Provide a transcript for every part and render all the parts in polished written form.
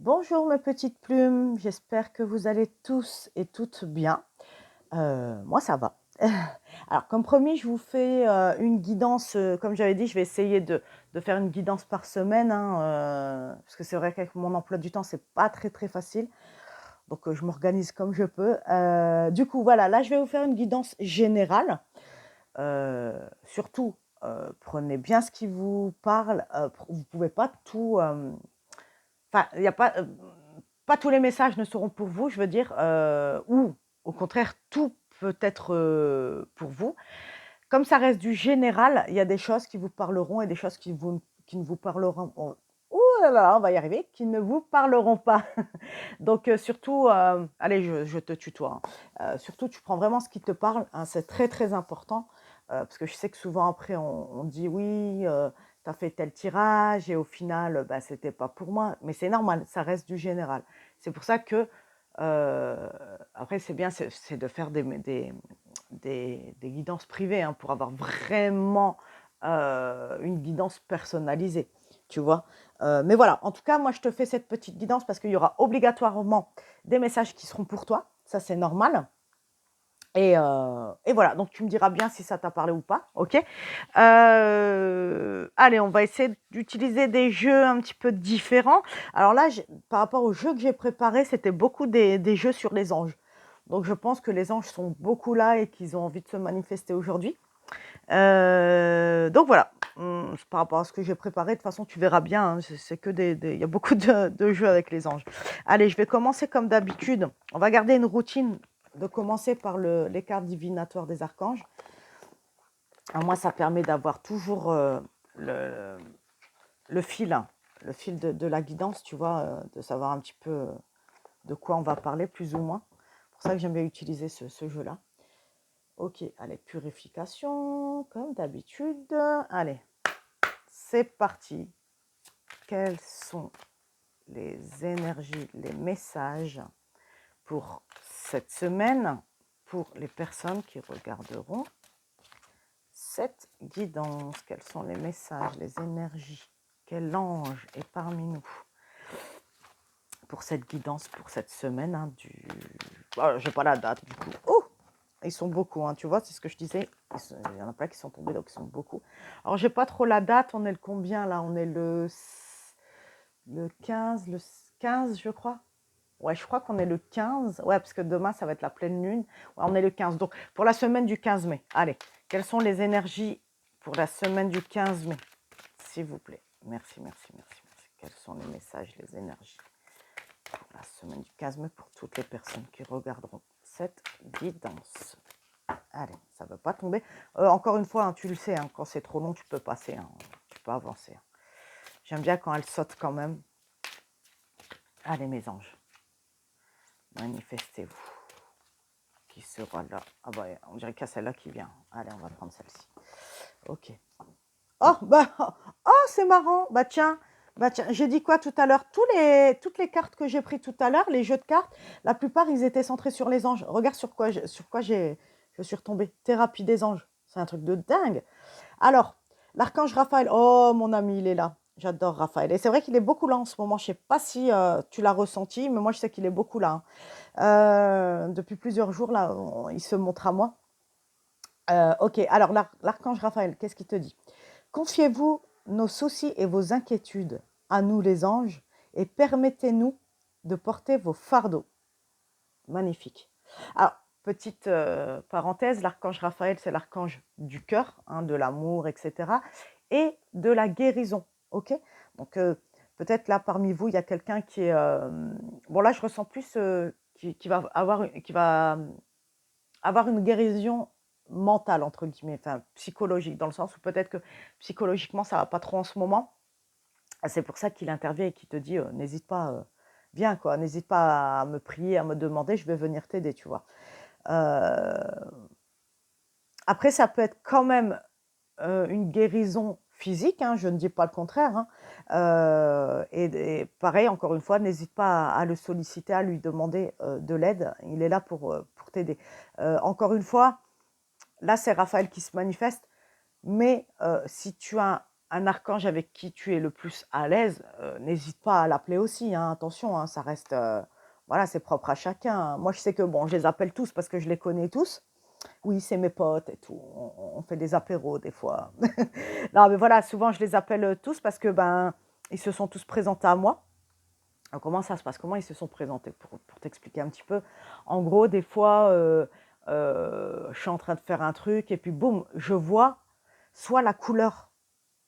Bonjour mes petites plumes, j'espère que vous allez tous et toutes bien. Moi ça va. Alors comme promis, je vous fais une guidance, comme j'avais dit, je vais essayer de faire une guidance par semaine, hein, parce que c'est vrai qu'avec mon emploi du temps, c'est pas très très facile. Donc je m'organise comme je peux. Du coup, voilà, là je vais vous faire une guidance générale. Surtout, prenez bien ce qui vous parle. Vous pouvez pas tout... Enfin, il y a pas tous les messages ne seront pour vous, je veux dire, ou au contraire, tout peut être, pour vous. Comme ça reste du général, il y a des choses qui vous parleront et des choses qui ne vous parleront ouh là là, on va y arriver, qui ne vous parleront pas. Donc surtout, allez, je te tutoie, hein. Surtout, tu prends vraiment ce qui te parle, hein, c'est très, très important, parce que je sais que souvent après on dit: «Oui, tu as fait tel tirage et au final, bah, c'était pas pour moi». Mais c'est normal, ça reste du général. C'est pour ça que, après c'est bien, c'est de faire des guidances privées, hein, pour avoir vraiment, une guidance personnalisée, tu vois? Mais voilà, en tout cas, moi, je te fais cette petite guidance parce qu'il y aura obligatoirement des messages qui seront pour toi. Ça, c'est normal. Et voilà, donc tu me diras bien si ça t'a parlé ou pas, ok? Allez, on va essayer d'utiliser des jeux un petit peu différents. Alors là, par rapport aux jeux que j'ai préparés, c'était beaucoup des jeux sur les anges. Donc je pense que les anges sont beaucoup là et qu'ils ont envie de se manifester aujourd'hui. Donc voilà, par rapport à ce que j'ai préparé, de toute façon, tu verras bien, hein, c'est que il y a beaucoup de jeux avec les anges. Allez, je vais commencer comme d'habitude. On va garder une routine de commencer par les cartes divinatoires des archanges. Alors moi, ça permet d'avoir toujours le, le fil, hein, le fil de la guidance, tu vois, de savoir un petit peu de quoi on va parler, plus ou moins. C'est pour ça que j'aime bien utiliser ce jeu-là. Ok, allez, purification, comme d'habitude. Allez, c'est parti. Quelles sont les énergies, les messages pour cette semaine, pour les personnes qui regarderont cette guidance? Quels sont les messages, les énergies? Quel ange est parmi nous pour cette guidance, pour cette semaine, hein, je n'ai pas la date du coup. Oh, ils sont beaucoup, hein, tu vois, c'est ce que je disais. Il y en a plein qui sont tombés, donc ils sont beaucoup. Alors, j'ai pas trop la date. On est le combien là? On est le 15, le 15, je crois. Ouais, je crois qu'on est le 15. Ouais, parce que demain, ça va être la pleine lune. Ouais, on est le 15. Donc, pour la semaine du 15 mai. Allez, quelles sont les énergies pour la semaine du 15 mai? S'il vous plaît. Merci, merci, merci, merci. Quels sont les messages, les énergies pour la semaine du 15 mai pour toutes les personnes qui regarderont cette guidance? Allez, ça ne veut pas tomber. Encore une fois, hein, tu le sais, hein, quand c'est trop long, tu peux passer, hein, tu peux avancer, hein. J'aime bien quand elle saute quand même. Allez, mes anges, manifestez-vous. Qui sera là? Ah bah, on dirait qu'il y a celle-là qui vient. Allez, on va prendre celle-ci. Ok. Oh, bah, oh, c'est marrant. Bah tiens, j'ai dit quoi tout à l'heure? Toutes les cartes que j'ai prises tout à l'heure, les jeux de cartes, la plupart, ils étaient centrés sur les anges. Regarde sur quoi je suis retombée. Thérapie des anges. C'est un truc de dingue. Alors, l'archange Raphaël, oh mon ami, il est là. J'adore Raphaël. Et c'est vrai qu'il est beaucoup là en ce moment. Je ne sais pas si tu l'as ressenti, mais moi je sais qu'il est beaucoup là, hein. Depuis plusieurs jours, là, il se montre à moi. Ok, alors l'archange Raphaël, qu'est-ce qu'il te dit? Confiez-vous nos soucis et vos inquiétudes à nous les anges et permettez-nous de porter vos fardeaux. Magnifique. Alors, petite parenthèse, l'archange Raphaël, c'est l'archange du cœur, hein, de l'amour, etc. Et de la guérison. Ok. Donc, peut-être là, parmi vous, il y a quelqu'un qui est... bon, là, je ressens plus qui va avoir une guérison mentale, entre guillemets, enfin, psychologique, dans le sens où peut-être que psychologiquement, ça ne va pas trop en ce moment. C'est pour ça qu'il intervient et qu'il te dit, n'hésite pas, viens, quoi, n'hésite pas à me prier, à me demander, je vais venir t'aider, tu vois. Après, ça peut être quand même une guérison physique, hein, je ne dis pas le contraire, hein. Et pareil, encore une fois, n'hésite pas à le solliciter, à lui demander de l'aide. Il est là pour t'aider. Encore une fois, là, c'est Raphaël qui se manifeste, mais si tu as un archange avec qui tu es le plus à l'aise, n'hésite pas à l'appeler aussi, hein, attention, hein, ça reste, voilà, c'est propre à chacun, hein. Moi, je sais que, bon, je les appelle tous parce que je les connais tous. Oui, c'est mes potes et tout, on fait des apéros des fois. Non, mais voilà, souvent, je les appelle tous parce que, ben, ils se sont tous présentés à moi. Alors, comment ça se passe? Comment ils se sont présentés? Pour t'expliquer un petit peu. En gros, des fois, je suis en train de faire un truc et puis boum, je vois soit la couleur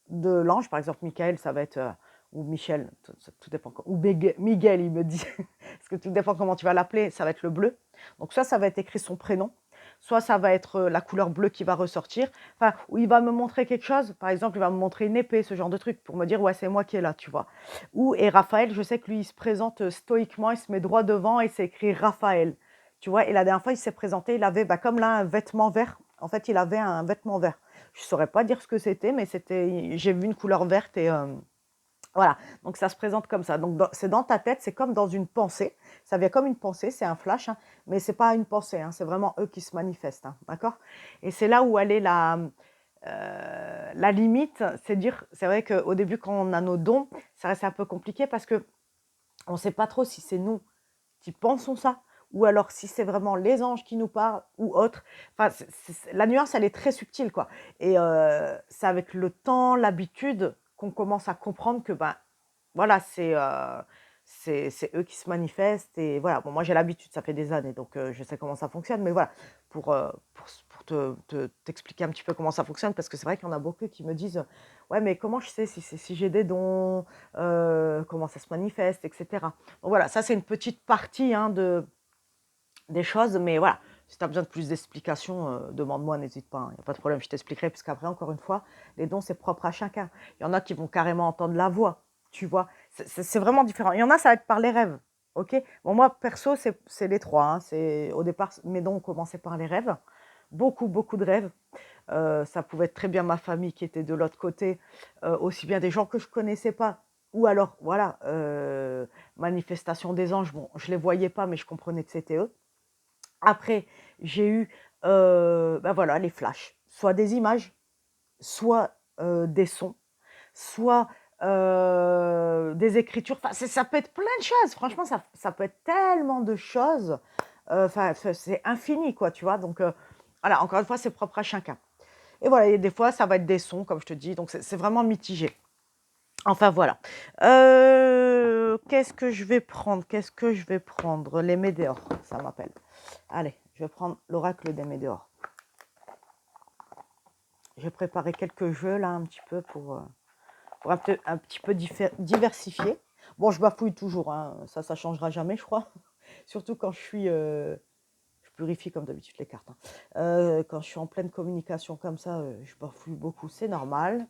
de l'ange, par exemple, Michael, ça va être, ou Michel, tout dépend, ou Miguel, il me dit, parce que tout dépend comment tu vas l'appeler, ça va être le bleu. Donc, soit ça va être écrit son prénom, soit ça va être la couleur bleue qui va ressortir. Enfin, ou il va me montrer quelque chose, par exemple, il va me montrer une épée, ce genre de truc, pour me dire, ouais, c'est moi qui est là, tu vois. Et Raphaël, je sais que lui, il se présente stoïquement, il se met droit devant et c'est écrit Raphaël, tu vois. Et la dernière fois, il s'est présenté, il avait, bah, comme là, un vêtement vert. En fait, il avait un vêtement vert. Je ne saurais pas dire ce que c'était, mais j'ai vu une couleur verte et voilà. Donc ça se présente comme ça. Donc c'est dans ta tête, c'est comme dans une pensée. Ça vient comme une pensée, c'est un flash, hein, mais c'est pas une pensée, hein, c'est vraiment eux qui se manifestent, hein, d'accord? Et c'est là où elle est la limite, c'est vrai qu'au début, quand on a nos dons, ça reste un peu compliqué parce que on ne sait pas trop si c'est nous qui pensons ça, ou alors si c'est vraiment les anges qui nous parlent, ou autre. Enfin, la nuance, elle est très subtile, quoi. Et c'est avec le temps, l'habitude, qu'on commence à comprendre que, ben, voilà, c'est eux qui se manifestent. Et voilà, bon, moi j'ai l'habitude, ça fait des années, donc je sais comment ça fonctionne. Mais voilà, pour t'expliquer un petit peu comment ça fonctionne, parce que c'est vrai qu'il y en a beaucoup qui me disent, ouais, mais comment je sais si j'ai des dons, comment ça se manifeste, etc. Donc voilà, ça c'est une petite partie, hein, des choses, mais voilà, si tu as besoin de plus d'explications, demande-moi, n'hésite pas, il n'y a pas de problème, je t'expliquerai, parce qu'après, encore une fois, les dons, c'est propre à chacun. Il y en a qui vont carrément entendre la voix, tu vois, c'est vraiment différent. Il y en a, ça va être par les rêves, ok? Bon, moi, perso, c'est les trois, hein. Au départ, mes dons ont commencé par les rêves, beaucoup, beaucoup de rêves. Ça pouvait être très bien ma famille qui était de l'autre côté, aussi bien des gens que je connaissais pas, ou alors, voilà, manifestation des anges, bon, je les voyais pas, mais je comprenais que c'était eux. Après, j'ai eu, bah, voilà, les flashs, soit des images, soit, des sons, soit, des écritures. Enfin, ça peut être plein de choses. Franchement, ça peut être tellement de choses, enfin, c'est infini, quoi, tu vois? Donc, voilà, encore une fois, c'est propre à chacun. Et voilà, et des fois, ça va être des sons, comme je te dis, donc c'est vraiment mitigé. Enfin, voilà. Qu'est-ce que je vais prendre? Qu'est-ce que je vais prendre? Les météores, ça m'appelle. Allez, je vais prendre l'oracle des météores. J'ai préparé quelques jeux là un petit peu pour un petit peu diversifier. Bon, je bafouille toujours, hein, ça changera jamais, je crois. Surtout quand je purifie comme d'habitude les cartes, hein. Quand je suis en pleine communication comme ça, je bafouille beaucoup, c'est normal.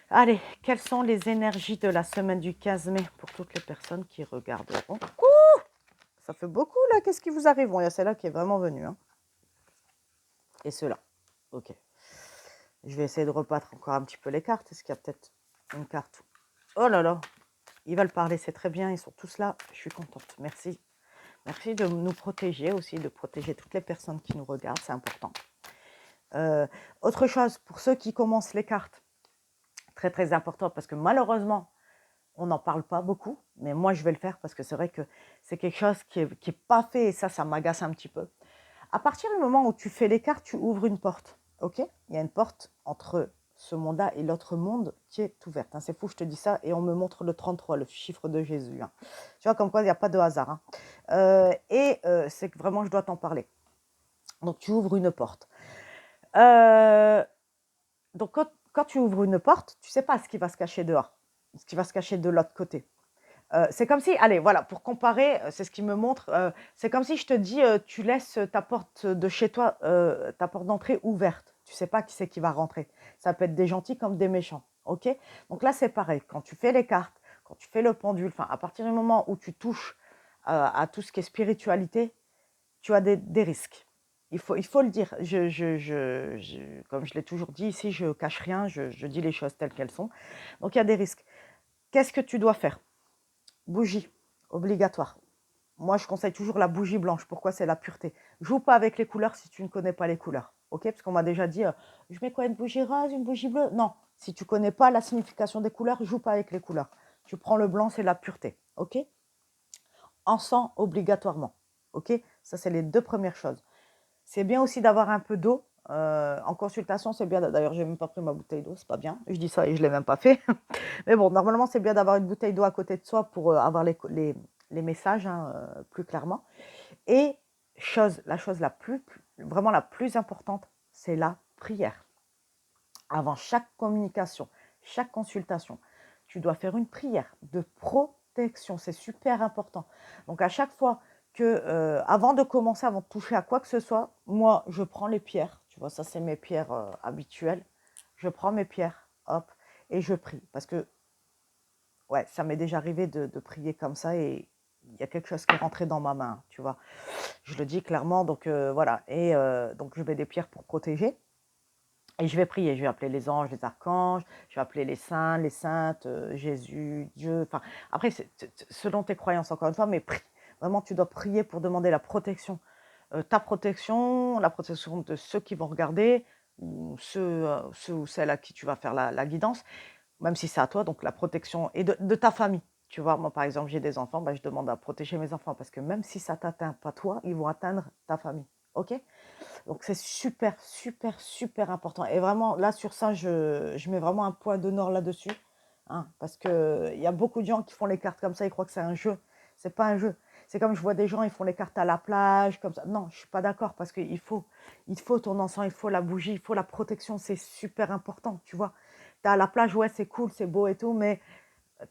Allez, quelles sont les énergies de la semaine du 15 mai pour toutes les personnes qui regarderont? Ça fait beaucoup là, qu'est-ce qui vous arrive? Bon, il y a celle-là qui est vraiment venue, hein. Et ceux-là. Ok. Je vais essayer de rebattre encore un petit peu les cartes. Est-ce qu'il y a peut-être une carte? Oh là là, ils veulent parler, c'est très bien. Ils sont tous là. Je suis contente. Merci. Merci de nous protéger aussi, de protéger toutes les personnes qui nous regardent. C'est important. Autre chose, pour ceux qui commencent les cartes, très très important, parce que malheureusement, on n'en parle pas beaucoup. Mais moi, je vais le faire parce que c'est vrai que c'est quelque chose qui est pas fait. Et ça m'agace un petit peu. À partir du moment où tu fais les cartes, tu ouvres une porte. Ok? Il y a une porte entre ce monde-là et l'autre monde qui est ouverte, hein. C'est fou, je te dis ça, et on me montre le 33, le chiffre de Jésus, hein. Tu vois, comme quoi, il n'y a pas de hasard, hein. C'est que vraiment, je dois t'en parler. Donc, tu ouvres une porte. Donc, quand tu ouvres une porte, tu ne sais pas ce qui va se cacher dehors, ce qui va se cacher de l'autre côté. C'est comme si, allez, voilà, pour comparer, c'est ce qui me montre, c'est comme si je te dis, tu laisses ta porte de chez toi, ta porte d'entrée ouverte. Tu sais pas qui c'est qui va rentrer. Ça peut être des gentils comme des méchants, ok? Donc là, c'est pareil. Quand tu fais les cartes, quand tu fais le pendule, enfin, à partir du moment où tu touches à tout ce qui est spiritualité, tu as des risques. Il faut le dire. Comme je l'ai toujours dit ici, je cache rien, je dis les choses telles qu'elles sont. Donc il y a des risques. Qu'est-ce que tu dois faire? Bougie, obligatoire. Moi, je conseille toujours la bougie blanche. Pourquoi? C'est la pureté. Joue pas avec les couleurs si tu ne connais pas les couleurs. Ok? Parce qu'on m'a déjà dit, je mets quoi, une bougie rose, une bougie bleue? Non, Si tu connais pas la signification des couleurs, joue pas avec les couleurs. Tu prends le blanc, c'est la pureté, ok? Encens obligatoirement, ok? Ça, c'est les 2 premières choses. C'est bien aussi d'avoir un peu d'eau. En consultation, c'est bien. D'ailleurs, j'ai même pas pris ma bouteille d'eau, c'est pas bien. Je dis ça et je l'ai même pas fait. Mais bon, normalement, c'est bien d'avoir une bouteille d'eau à côté de soi pour avoir les messages hein, plus clairement. Et la chose vraiment la plus importante, c'est la prière. Avant chaque communication, chaque consultation, tu dois faire une prière de protection. C'est super important. Donc, à chaque fois que, avant de commencer, avant de toucher à quoi que ce soit, moi, je prends les pierres. Tu vois, ça, c'est mes pierres habituelles. Je prends mes pierres, hop, et je prie. Parce que, ouais, ça m'est déjà arrivé de prier comme ça et il y a quelque chose qui est rentré dans ma main, tu vois. Je le dis clairement, donc voilà. Et donc, je mets des pierres pour protéger. Et je vais prier, je vais appeler les anges, les archanges, je vais appeler les saints, les saintes, Jésus, Dieu. Enfin, après, c'est selon tes croyances, encore une fois, mais prie. Vraiment, tu dois prier pour demander la protection. Ta protection, la protection de ceux qui vont regarder, ou ceux ou celles à qui tu vas faire la guidance, même si c'est à toi, donc la protection, et de ta famille. Tu vois, moi, par exemple, j'ai des enfants, bah, je demande à protéger mes enfants, parce que même si ça t'atteint pas toi, ils vont atteindre ta famille. OK? Donc c'est super, super, super important. Et vraiment, là, sur ça, je mets vraiment un point d'honneur là-dessus. Hein, parce qu'il y a beaucoup de gens qui font les cartes comme ça, ils croient que c'est un jeu. C'est pas un jeu. C'est comme je vois des gens, ils font les cartes à la plage, comme ça. Non, je suis pas d'accord parce il faut ton encens, il faut la bougie, il faut la protection. C'est super important, tu vois. T'es à la plage, ouais, c'est cool, c'est beau et tout, mais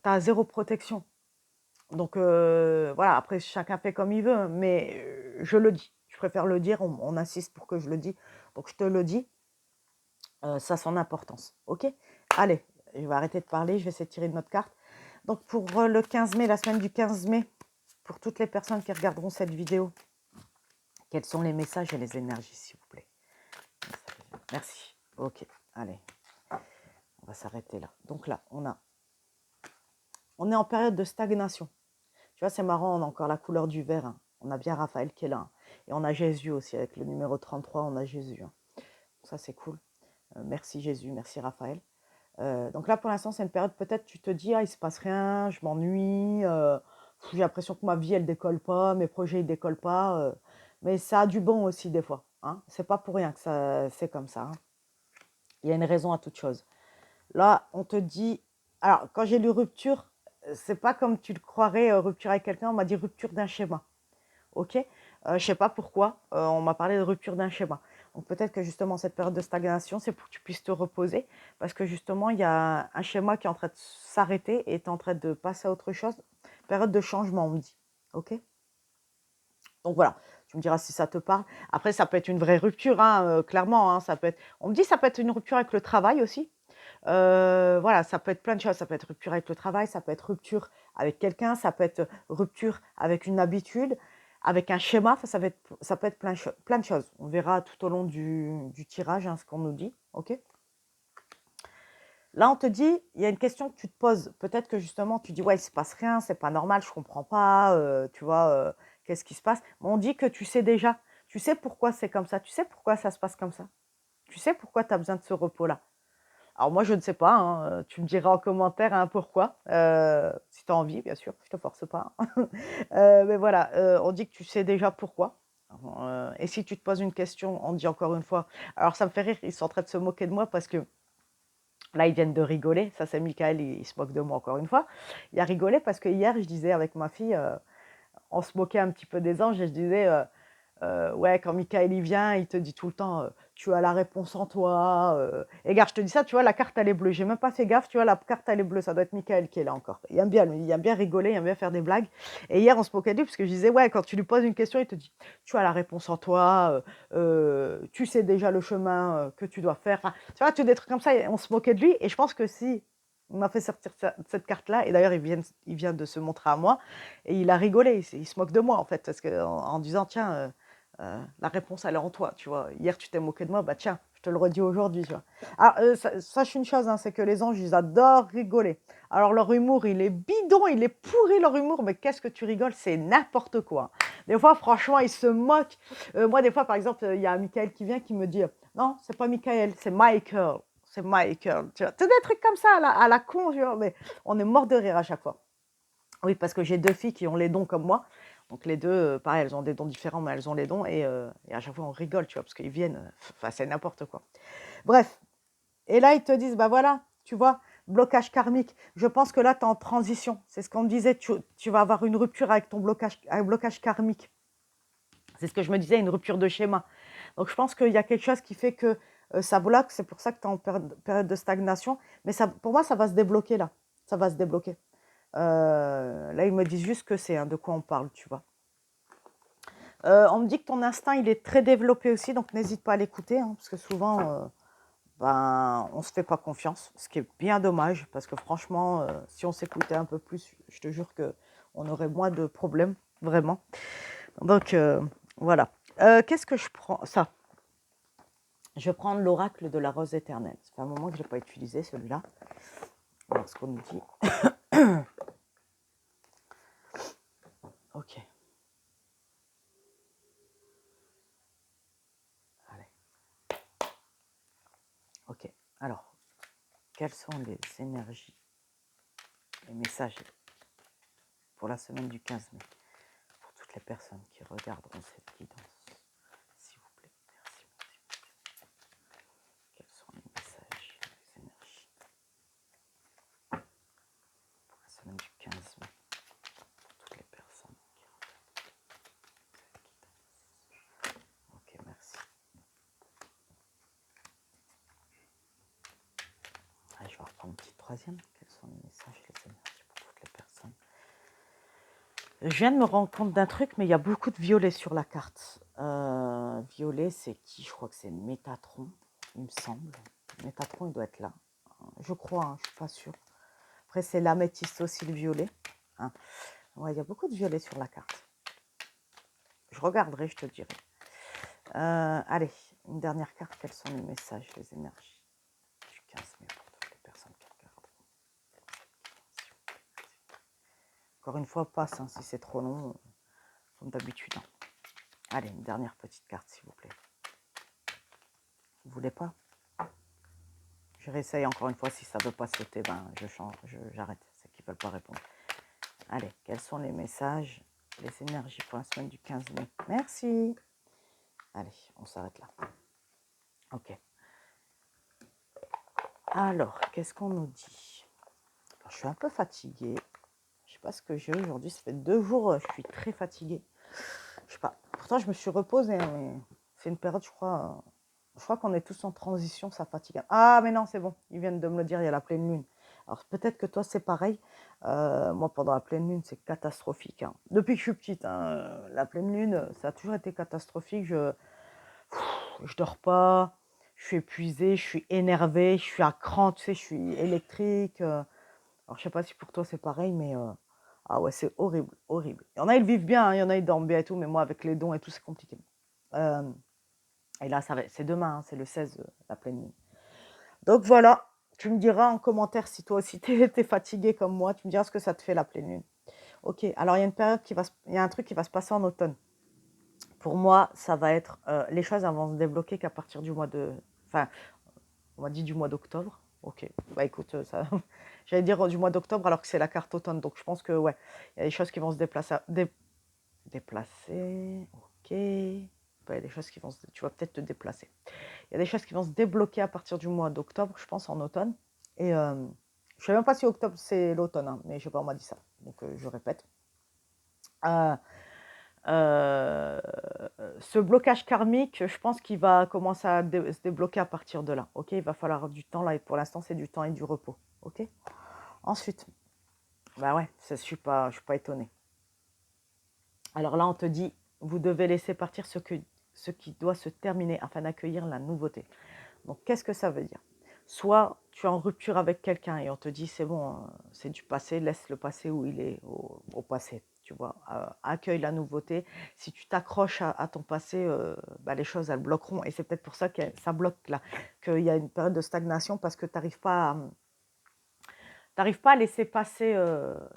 t'as zéro protection. Donc voilà, après chacun fait comme il veut, mais je le dis. Je préfère le dire, on insiste pour que je le dise. Donc je te le dis, ça a son importance. Ok? Allez, je vais arrêter de parler, je vais essayer de tirer une autre carte. Donc pour le 15 mai, la semaine du 15 mai, pour toutes les personnes qui regarderont cette vidéo, quels sont les messages et les énergies, s'il vous plaît? Merci. Ok, allez, on va s'arrêter là. Donc là, on est en période de stagnation. Tu vois, c'est marrant, on a encore la couleur du vert. Hein. On a bien Raphaël qui est là. Hein. Et on a Jésus aussi, avec le numéro 33, on a Jésus. Hein. Ça, c'est cool. Merci Jésus, merci Raphaël. Donc là, pour l'instant, c'est une période, peut-être tu te dis, ah, il se passe rien, je m'ennuie, j'ai l'impression que ma vie, elle décolle pas, mes projets, ils décollent pas. Mais ça a du bon aussi, des fois. Hein. C'est pas pour rien que c'est comme ça. Hein. Il y a une raison à toute chose. Là, on te dit... Alors, quand j'ai lu rupture, c'est pas comme tu le croirais, rupture avec quelqu'un, on m'a dit rupture d'un schéma. Ok? Je sais pas pourquoi, on m'a parlé de rupture d'un schéma. Donc peut-être que justement cette période de stagnation, c'est pour que tu puisses te reposer, parce que justement il y a un schéma qui est en train de s'arrêter et est en train de passer à autre chose. Période de changement, on me dit. Ok? Donc voilà, tu me diras si ça te parle. Après, ça peut être une vraie rupture, hein, clairement. Hein, ça peut être... On me dit ça peut être une rupture avec le travail aussi. Voilà, ça peut être plein de choses. Ça peut être rupture avec le travail, ça peut être rupture avec quelqu'un, ça peut être rupture avec une habitude, avec un schéma. Ça peut être plein de choses. On verra tout au long du tirage hein, ce qu'on nous dit. Ok. Là, on te dit, il y a une question que tu te poses. Peut-être que justement, tu dis, ouais, il ne se passe rien, c'est pas normal, je comprends pas, tu vois, qu'est-ce qui se passe. Mais on dit que tu sais déjà. Tu sais pourquoi c'est comme ça. Tu sais pourquoi ça se passe comme ça. Tu sais pourquoi tu as besoin de ce repos-là. Alors moi, je ne sais pas, hein, tu me diras en commentaire hein, pourquoi, si tu as envie, bien sûr, je ne te force pas. Mais voilà, on dit que tu sais déjà pourquoi. Et si tu te poses une question, on dit encore une fois, alors ça me fait rire, ils sont en train de se moquer de moi parce que là, ils viennent de rigoler, ça c'est Michael, il se moque de moi encore une fois. Il a rigolé parce que hier, je disais avec ma fille, on se moquait un petit peu des anges et je disais... ouais, quand Michael il vient, il te dit tout le temps tu as la réponse en toi. Et gars, je te dis ça, tu vois, la carte elle est bleue. J'ai même pas fait gaffe, tu vois, la carte elle est bleue. Ça doit être Michael qui est là encore. Il aime bien, lui, il aime bien rigoler, il aime bien faire des blagues. Et hier, on se moquait de lui parce que je disais, ouais, quand tu lui poses une question, il te dit tu as la réponse en toi, tu sais déjà le chemin que tu dois faire. Enfin, tu vois, tu des trucs comme ça, et on se moquait de lui. Et je pense que si on m'a fait sortir cette carte-là, et d'ailleurs, il vient de se montrer à moi, et il a rigolé, il se moque de moi en fait, parce que en disant tiens. La réponse, elle est en toi, tu vois. Hier, tu t'es moqué de moi, bah tiens, je te le redis aujourd'hui, tu vois. Alors, sache une chose, hein, c'est que les anges, ils adorent rigoler. Alors, leur humour, il est bidon, il est pourri, leur humour, mais qu'est-ce que tu rigoles, c'est n'importe quoi. Des fois, franchement, ils se moquent. Moi, des fois, par exemple, il y a Michael qui vient qui me dit, non, c'est pas Michael, c'est Michael. c'est Michael. Tu vois, tous des trucs comme ça à la con, tu vois, mais on est mort de rire à chaque fois. Oui, parce que j'ai 2 filles qui ont les dons comme moi. Donc les 2, pareil, elles ont des dons différents, mais elles ont les dons et à chaque fois on rigole, tu vois, parce qu'ils viennent, enfin c'est n'importe quoi. Bref, et là ils te disent, bah voilà, tu vois, blocage karmique. Je pense que là tu es en transition. C'est ce qu'on me disait, tu vas avoir une rupture avec ton blocage, un blocage karmique. C'est ce que je me disais, une rupture de schéma. Donc je pense qu'il y a quelque chose qui fait que ça bloque, c'est pour ça que tu es en période de stagnation. Mais ça, pour moi, ça va se débloquer là. Ça va se débloquer. Là, ils me disent juste que c'est, hein, de quoi on parle, tu vois. On me dit que ton instinct, il est très développé aussi, donc n'hésite pas à l'écouter, hein, parce que souvent, ben, on ne se fait pas confiance, ce qui est bien dommage, parce que franchement, si on s'écoutait un peu plus, je te jure qu'on aurait moins de problèmes, vraiment. Donc, voilà. Qu'est-ce que je prends? Ça. Je vais prendre l'oracle de la rose éternelle. Ça fait un moment que je n'ai pas utilisé celui-là. Alors, ce qu'on nous dit. Ok. Allez. Ok. Alors, quelles sont les énergies, les messages pour la semaine du 15 mai pour toutes les personnes qui regarderont cette guidance? S'il vous plaît. Merci. Quels sont les messages, les énergies pour la semaine du 15 mai pour toutes les personnes qui regardent cette guidance? Ok, merci. Allez, je vais reprendre une petite troisième. Quels sont les messages, les énergies pour toutes les personnes? Je viens de me rendre compte d'un truc, mais il y a beaucoup de violets sur la carte. Violet, c'est qui? Je crois que c'est Métatron, il me semble. Métatron, il doit être là. Je crois, hein, je ne suis pas sûre. Après, c'est l'améthyste aussi, le violet. Hein. Ouais, il y a beaucoup de violets sur la carte. Je regarderai, je te dirai. Allez, une dernière carte. Quels sont les messages, les énergies du 15 mai pour toutes les personnes qui regardent? Encore une fois, passe, hein, si c'est trop long, comme d'habitude. Hein. Allez, une dernière petite carte, s'il vous plaît. Vous voulez pas? Je réessaye encore une fois. Si ça ne veut pas sauter, ben, je change, j'arrête. C'est qu'ils ne veulent pas répondre. Allez, quels sont les messages, les énergies pour la semaine du 15 mai? Merci. Allez, on s'arrête là. Ok. Alors, qu'est-ce qu'on nous dit? Alors, je suis un peu fatiguée. Je ne sais pas ce que j'ai aujourd'hui. Ça fait 2 jours, je suis très fatiguée. Je sais pas. Pourtant, je me suis reposée, hein, mais c'est une période, je crois. Je crois qu'on est tous en transition, ça fatigue. Ah, mais non, c'est bon. Ils viennent de me le dire, il y a la pleine lune. Alors, peut-être que toi, c'est pareil. Moi, pendant la pleine lune, c'est catastrophique. Hein. Depuis que je suis petite, hein, la pleine lune, ça a toujours été catastrophique. Je dors pas, je suis épuisée, je suis énervée, je suis à cran, tu sais, je suis électrique. Alors, je sais pas si pour toi, c'est pareil, mais... ah ouais, c'est horrible, horrible. Il y en a, ils vivent bien, hein, il y en a, ils dorment bien et tout, mais moi, avec les dons et tout, c'est compliqué. Euh, et là, c'est demain, hein, c'est le 16, la pleine lune. Donc voilà, tu me diras en commentaire si toi aussi t'es fatigué comme moi, tu me diras ce que ça te fait la pleine lune. Ok, alors il y a une période il y a un truc qui va se passer en automne. Pour moi, ça va être, les choses elles vont se débloquer qu'à partir du mois de, enfin, on m'a dit du mois d'octobre. Ok, bah écoute, ça, j'allais dire du mois d'octobre alors que c'est la carte automne, donc je pense que ouais, il y a des choses qui vont se déplacer, déplacer, ok. Bah, il y a des choses qui vont tu vas peut-être te déplacer. Il y a des choses qui vont se débloquer à partir du mois d'octobre, je pense, en automne. Et je ne sais même pas si octobre c'est l'automne, hein, mais je sais pas, on m'a dit ça. Donc je répète. Euh, euh, Ce blocage karmique, je pense qu'il va commencer à se débloquer à partir de là. Ok, il va falloir du temps là, et pour l'instant c'est du temps et du repos. Ok. Ensuite, bah ouais, je suis pas étonnée. Alors là, on te dit, vous devez laisser partir ce qui doit se terminer afin d'accueillir la nouveauté. Donc, qu'est-ce que ça veut dire? Soit tu es en rupture avec quelqu'un et on te dit, c'est bon, c'est du passé, laisse le passé où il est, au passé, tu vois. Accueille la nouveauté. Si tu t'accroches à ton passé, bah, les choses, elles bloqueront. Et c'est peut-être pour ça que ça bloque là, qu'il y a une période de stagnation parce que tu n'arrives pas à laisser passer,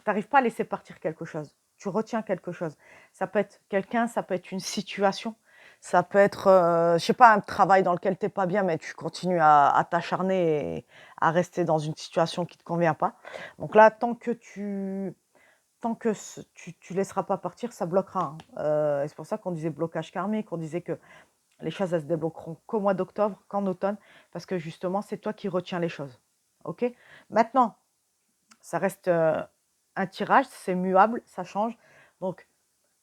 t'arrives pas à laisser partir quelque chose. Tu retiens quelque chose. Ça peut être quelqu'un, ça peut être une situation, Ça peut être, je sais pas, un travail dans lequel tu es pas bien, mais tu continues à t'acharner et à rester dans une situation qui te convient pas. Donc là, tant que tu laisseras pas partir, ça bloquera, hein. Et c'est pour ça qu'on disait blocage karmique, on disait que les choses, elles se débloqueront qu'au mois d'octobre, qu'en automne, parce que justement, c'est toi qui retiens les choses. OK? Maintenant, ça reste, un tirage, c'est muable, ça change. Donc,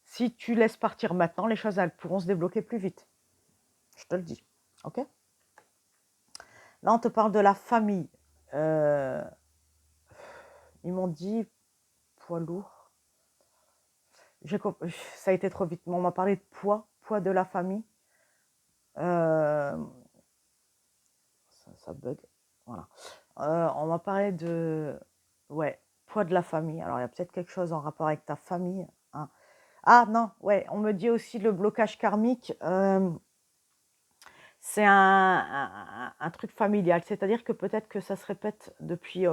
si tu laisses partir maintenant, les choses, elles pourront se débloquer plus vite. Je te le dis. OK? Là, on te parle de la famille. Euh, Ils m'ont dit poids lourd. Ça a été trop vite. Mais on m'a parlé de poids de la famille. Euh, ça bug. Voilà. On m'a parlé de, ouais, poids de la famille. Alors, il y a peut-être quelque chose en rapport avec ta famille, hein. Ah non, ouais, on me dit aussi le blocage karmique. C'est un truc familial, c'est-à-dire que peut-être que ça se répète depuis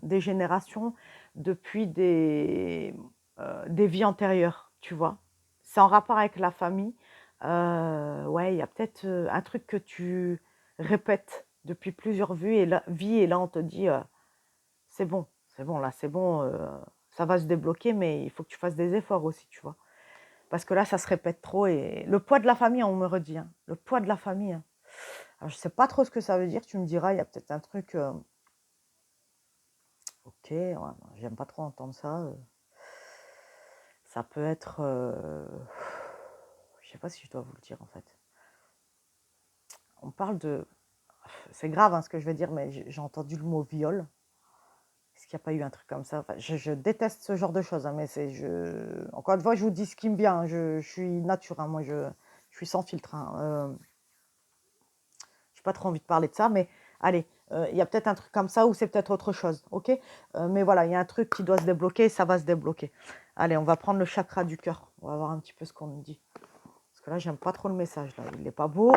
des générations, depuis des vies antérieures, tu vois. C'est en rapport avec la famille. Ouais, il y a peut-être un truc que tu répètes depuis plusieurs vies, et là on te dit c'est bon, là c'est bon, ça va se débloquer, mais il faut que tu fasses des efforts aussi, tu vois. Parce que là, ça se répète trop. Et le poids de la famille, on me redit, hein, le poids de la famille, hein. Alors, je sais pas trop ce que ça veut dire, tu me diras, il y a peut-être un truc. Ok, ouais, j'aime pas trop entendre ça. Ça peut être. Je sais pas si je dois vous le dire en fait. On parle de. C'est grave, hein, ce que je vais dire, mais j'ai entendu le mot viol. Est-ce qu'il n'y a pas eu un truc comme ça? Enfin, je déteste ce genre de choses, hein, mais encore une fois, je vous dis ce qui me vient, hein. Je suis nature, hein, moi, je suis sans filtre, hein. J'ai pas trop envie de parler de ça, mais allez, il y a peut-être un truc comme ça ou c'est peut-être autre chose, ok? Mais voilà, il y a un truc qui doit se débloquer, ça va se débloquer. Allez, on va prendre le chakra du cœur. On va voir un petit peu ce qu'on nous dit. Parce que là, j'aime pas trop le message, là. Il n'est pas beau.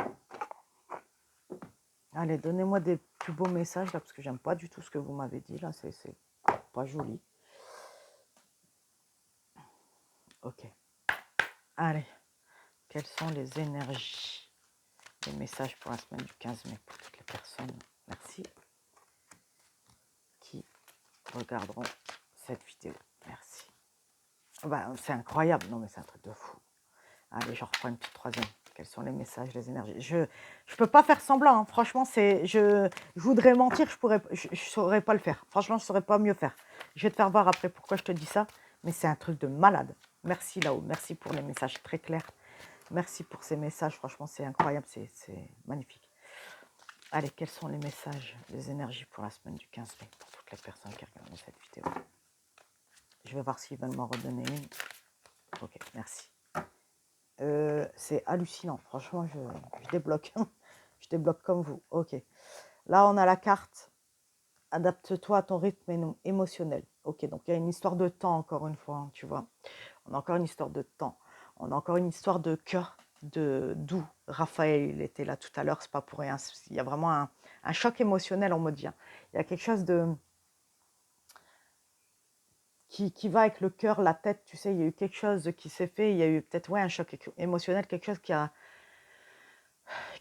Allez, donnez-moi des plus beaux messages, là, parce que j'aime pas du tout ce que vous m'avez dit, là. C'est pas joli. Ok. Allez, quelles sont les énergies, les messages pour la semaine du 15 mai pour toutes les personnes, merci, qui regarderont cette vidéo. Merci. Bah, c'est incroyable, non mais c'est un truc de fou. Allez, je reprends une petite troisième. Quels sont les messages, les énergies? Je peux pas faire semblant, hein. Franchement, je voudrais mentir, je saurais pas le faire. Franchement, je saurais pas mieux faire. Je vais te faire voir après pourquoi je te dis ça, mais c'est un truc de malade. Merci là-haut, merci pour les messages très clairs. Merci pour ces messages, franchement, c'est incroyable, c'est magnifique. Allez, quels sont les messages, les énergies pour la semaine du 15 mai pour toutes les personnes qui regardent cette vidéo? Je vais voir s'ils veulent m'en redonner une. Ok, merci. C'est hallucinant, franchement, je débloque. Je débloque comme vous. Ok. Là, on a la carte adapte-toi à ton rythme émotionnel. Ok, donc il y a une histoire de temps, encore une fois, hein, tu vois. On a encore une histoire de temps. On a encore une histoire de cœur, d'où Raphaël il était là tout à l'heure, c'est pas pour rien. Il y a vraiment un choc émotionnel, on me dit, hein. Il y a quelque chose qui va avec le cœur, la tête, tu sais, il y a eu quelque chose qui s'est fait, il y a eu peut-être un choc émotionnel, quelque chose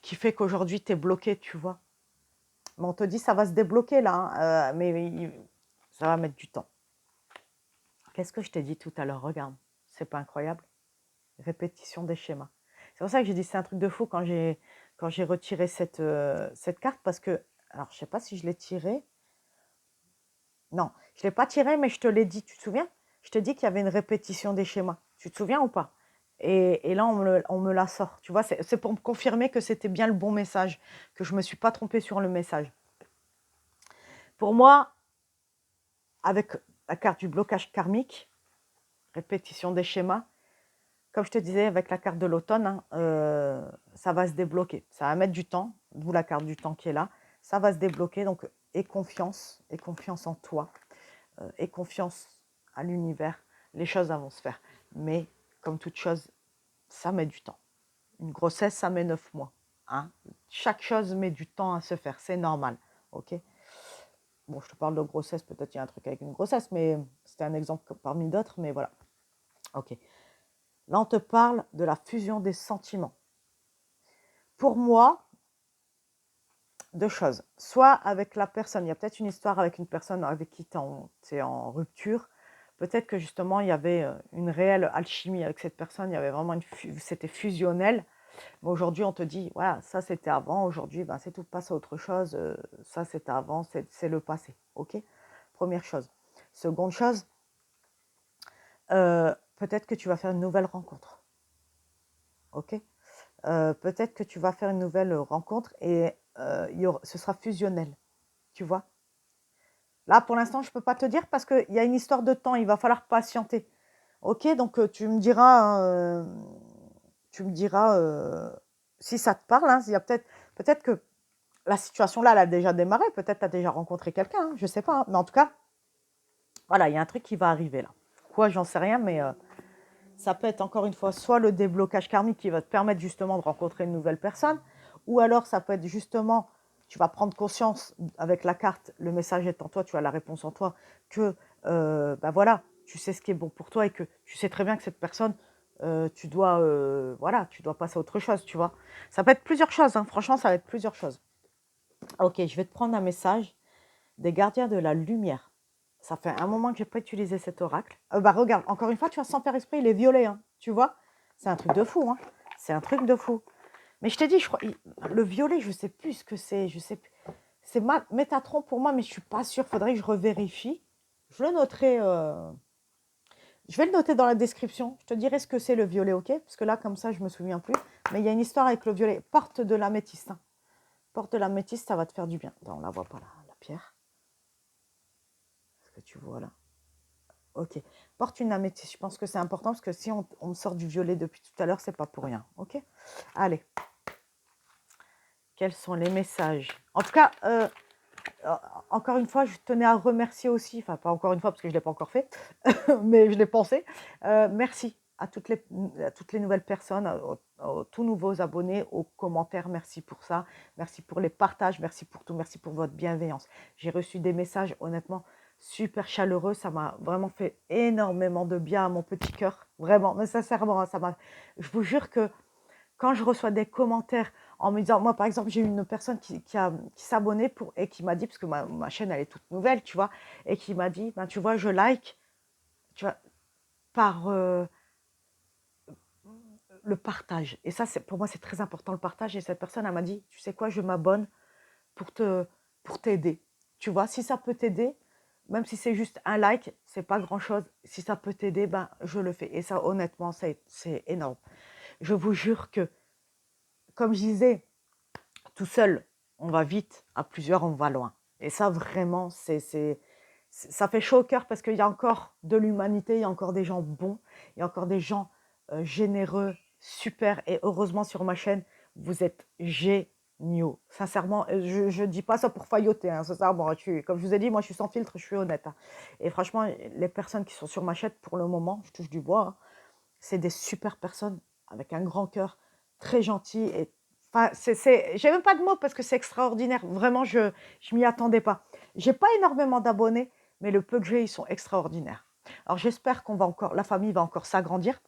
qui fait qu'aujourd'hui tu es bloqué, tu vois. Mais on te dit ça va se débloquer là, hein, mais ça va mettre du temps. Qu'est-ce que je t'ai dit tout à l'heure? Regarde, c'est pas incroyable? Répétition des schémas. C'est pour ça que j'ai dit c'est un truc de fou quand j'ai retiré cette carte, parce que, alors je sais pas si je l'ai tirée. Non, je ne l'ai pas tirée, mais je te l'ai dit, tu te souviens? Je te dis qu'il y avait une répétition des schémas. Tu te souviens ou pas? Et là, on me la sort. Tu vois, c'est pour me confirmer que c'était bien le bon message, que je ne me suis pas trompée sur le message. Pour moi, avec la carte du blocage karmique, répétition des schémas, comme je te disais, avec la carte de l'automne, hein, ça va se débloquer. Ça va mettre du temps, d'où la carte du temps qui est là. Ça va se débloquer, donc aie confiance en toi, aie confiance à l'univers. Les choses vont se faire. Mais comme toute chose, ça met du temps. Une grossesse, ça met 9 mois. Hein. Chaque chose met du temps à se faire, c'est normal. Ok. Bon, je te parle de grossesse, peut-être il y a un truc avec une grossesse, mais c'était un exemple parmi d'autres, mais voilà. Ok. Là, on te parle de la fusion des sentiments. Pour moi, deux choses. Soit avec la personne, il y a peut-être une histoire avec une personne avec qui tu es en rupture. Peut-être que justement, il y avait une réelle alchimie avec cette personne. Il y avait vraiment c'était fusionnel. Mais aujourd'hui, on te dit, voilà, ça c'était avant. Aujourd'hui, ben, c'est tout, passe à autre chose. Ça c'était avant, c'est le passé. OK? Première chose. Seconde chose, peut-être que tu vas faire une nouvelle rencontre. OK? Peut-être que tu vas faire une nouvelle rencontre et ce sera fusionnel. Tu vois? Là, pour l'instant, je ne peux pas te dire parce qu'il y a une histoire de temps. Il va falloir patienter. OK? Donc, tu me diras, hein, si ça te parle. Hein, il y a peut-être que la situation là, elle a déjà démarré. Peut-être tu as déjà rencontré quelqu'un. Hein, je ne sais pas. Hein, mais en tout cas, voilà, il y a un truc qui va arriver là. Quoi, j'en sais rien, mais ça peut être encore une fois soit le déblocage karmique qui va te permettre justement de rencontrer une nouvelle personne, ou alors ça peut être justement, tu vas prendre conscience avec la carte, le message est en toi, tu as la réponse en toi, que ben voilà, tu sais ce qui est bon pour toi et que tu sais très bien que cette personne, voilà, tu dois passer à autre chose, tu vois. Ça peut être plusieurs choses, hein, franchement, ça va être plusieurs choses. Ok, je vais te prendre un message des gardiens de la lumière. Ça fait un moment que je n'ai pas utilisé cet oracle. Bah regarde, encore une fois, tu vois, sans faire esprit, il est violet, hein, tu vois. C'est un truc de fou, hein. C'est un truc de fou. Mais je t'ai dit, je crois, le violet, je ne sais plus ce que c'est. Je sais plus. C'est Métatron pour moi, mais je ne suis pas sûre. Il faudrait que je revérifie. Je le noterai. Je vais le noter dans la description. Je te dirai ce que c'est le violet, ok? Parce que là, comme ça, je ne me souviens plus. Mais il y a une histoire avec le violet. Porte de l'améthyste. Hein. Porte de l'améthyste, ça va te faire du bien. Attends, on la voit pas là, la pierre. Est-ce que tu vois là? Ok. Porte une améthyste. Je pense que c'est important parce que si on me sort du violet depuis tout à l'heure, c'est pas pour rien. Ok. Allez. Quels sont les messages? En tout cas, encore une fois, je tenais à remercier aussi, enfin pas encore une fois parce que je ne l'ai pas encore fait, mais je l'ai pensé. Merci à toutes les nouvelles personnes, aux tout nouveaux abonnés, aux commentaires. Merci pour ça. Merci pour les partages. Merci pour tout. Merci pour votre bienveillance. J'ai reçu des messages, honnêtement, super chaleureux. Ça m'a vraiment fait énormément de bien à mon petit cœur. Vraiment, mais sincèrement, je vous jure que quand je reçois des commentaires en me disant, moi par exemple, j'ai eu une personne qui s'abonnait et qui m'a dit, parce que ma chaîne elle est toute nouvelle, tu vois, et qui m'a dit, ben, tu vois, je like, tu vois, par le partage. Et ça, pour moi, c'est très important le partage. Et cette personne, elle m'a dit, tu sais quoi, je m'abonne pour t'aider. Tu vois, si ça peut t'aider, même si c'est juste un like, c'est pas grand-chose. Si ça peut t'aider, ben, je le fais. Et ça, honnêtement, c'est énorme. Je vous jure que, comme je disais, tout seul, on va vite, à plusieurs, on va loin. Et ça, vraiment, ça fait chaud au cœur parce qu'il y a encore de l'humanité, il y a encore des gens bons, il y a encore des gens généreux, super. Et heureusement, sur ma chaîne, vous êtes géniaux. Sincèrement, je ne dis pas ça pour failloter. Hein, sincèrement, comme je vous ai dit, moi, je suis sans filtre, je suis honnête. Hein. Et franchement, les personnes qui sont sur ma chaîne, pour le moment, je touche du bois, hein, c'est des super personnes avec un grand cœur, très gentil et enfin, j'ai même pas de mots parce que c'est extraordinaire. Vraiment, je m'y attendais pas. J'ai pas énormément d'abonnés, mais le peu que j'ai, ils sont extraordinaires. Alors j'espère la famille va encore s'agrandir.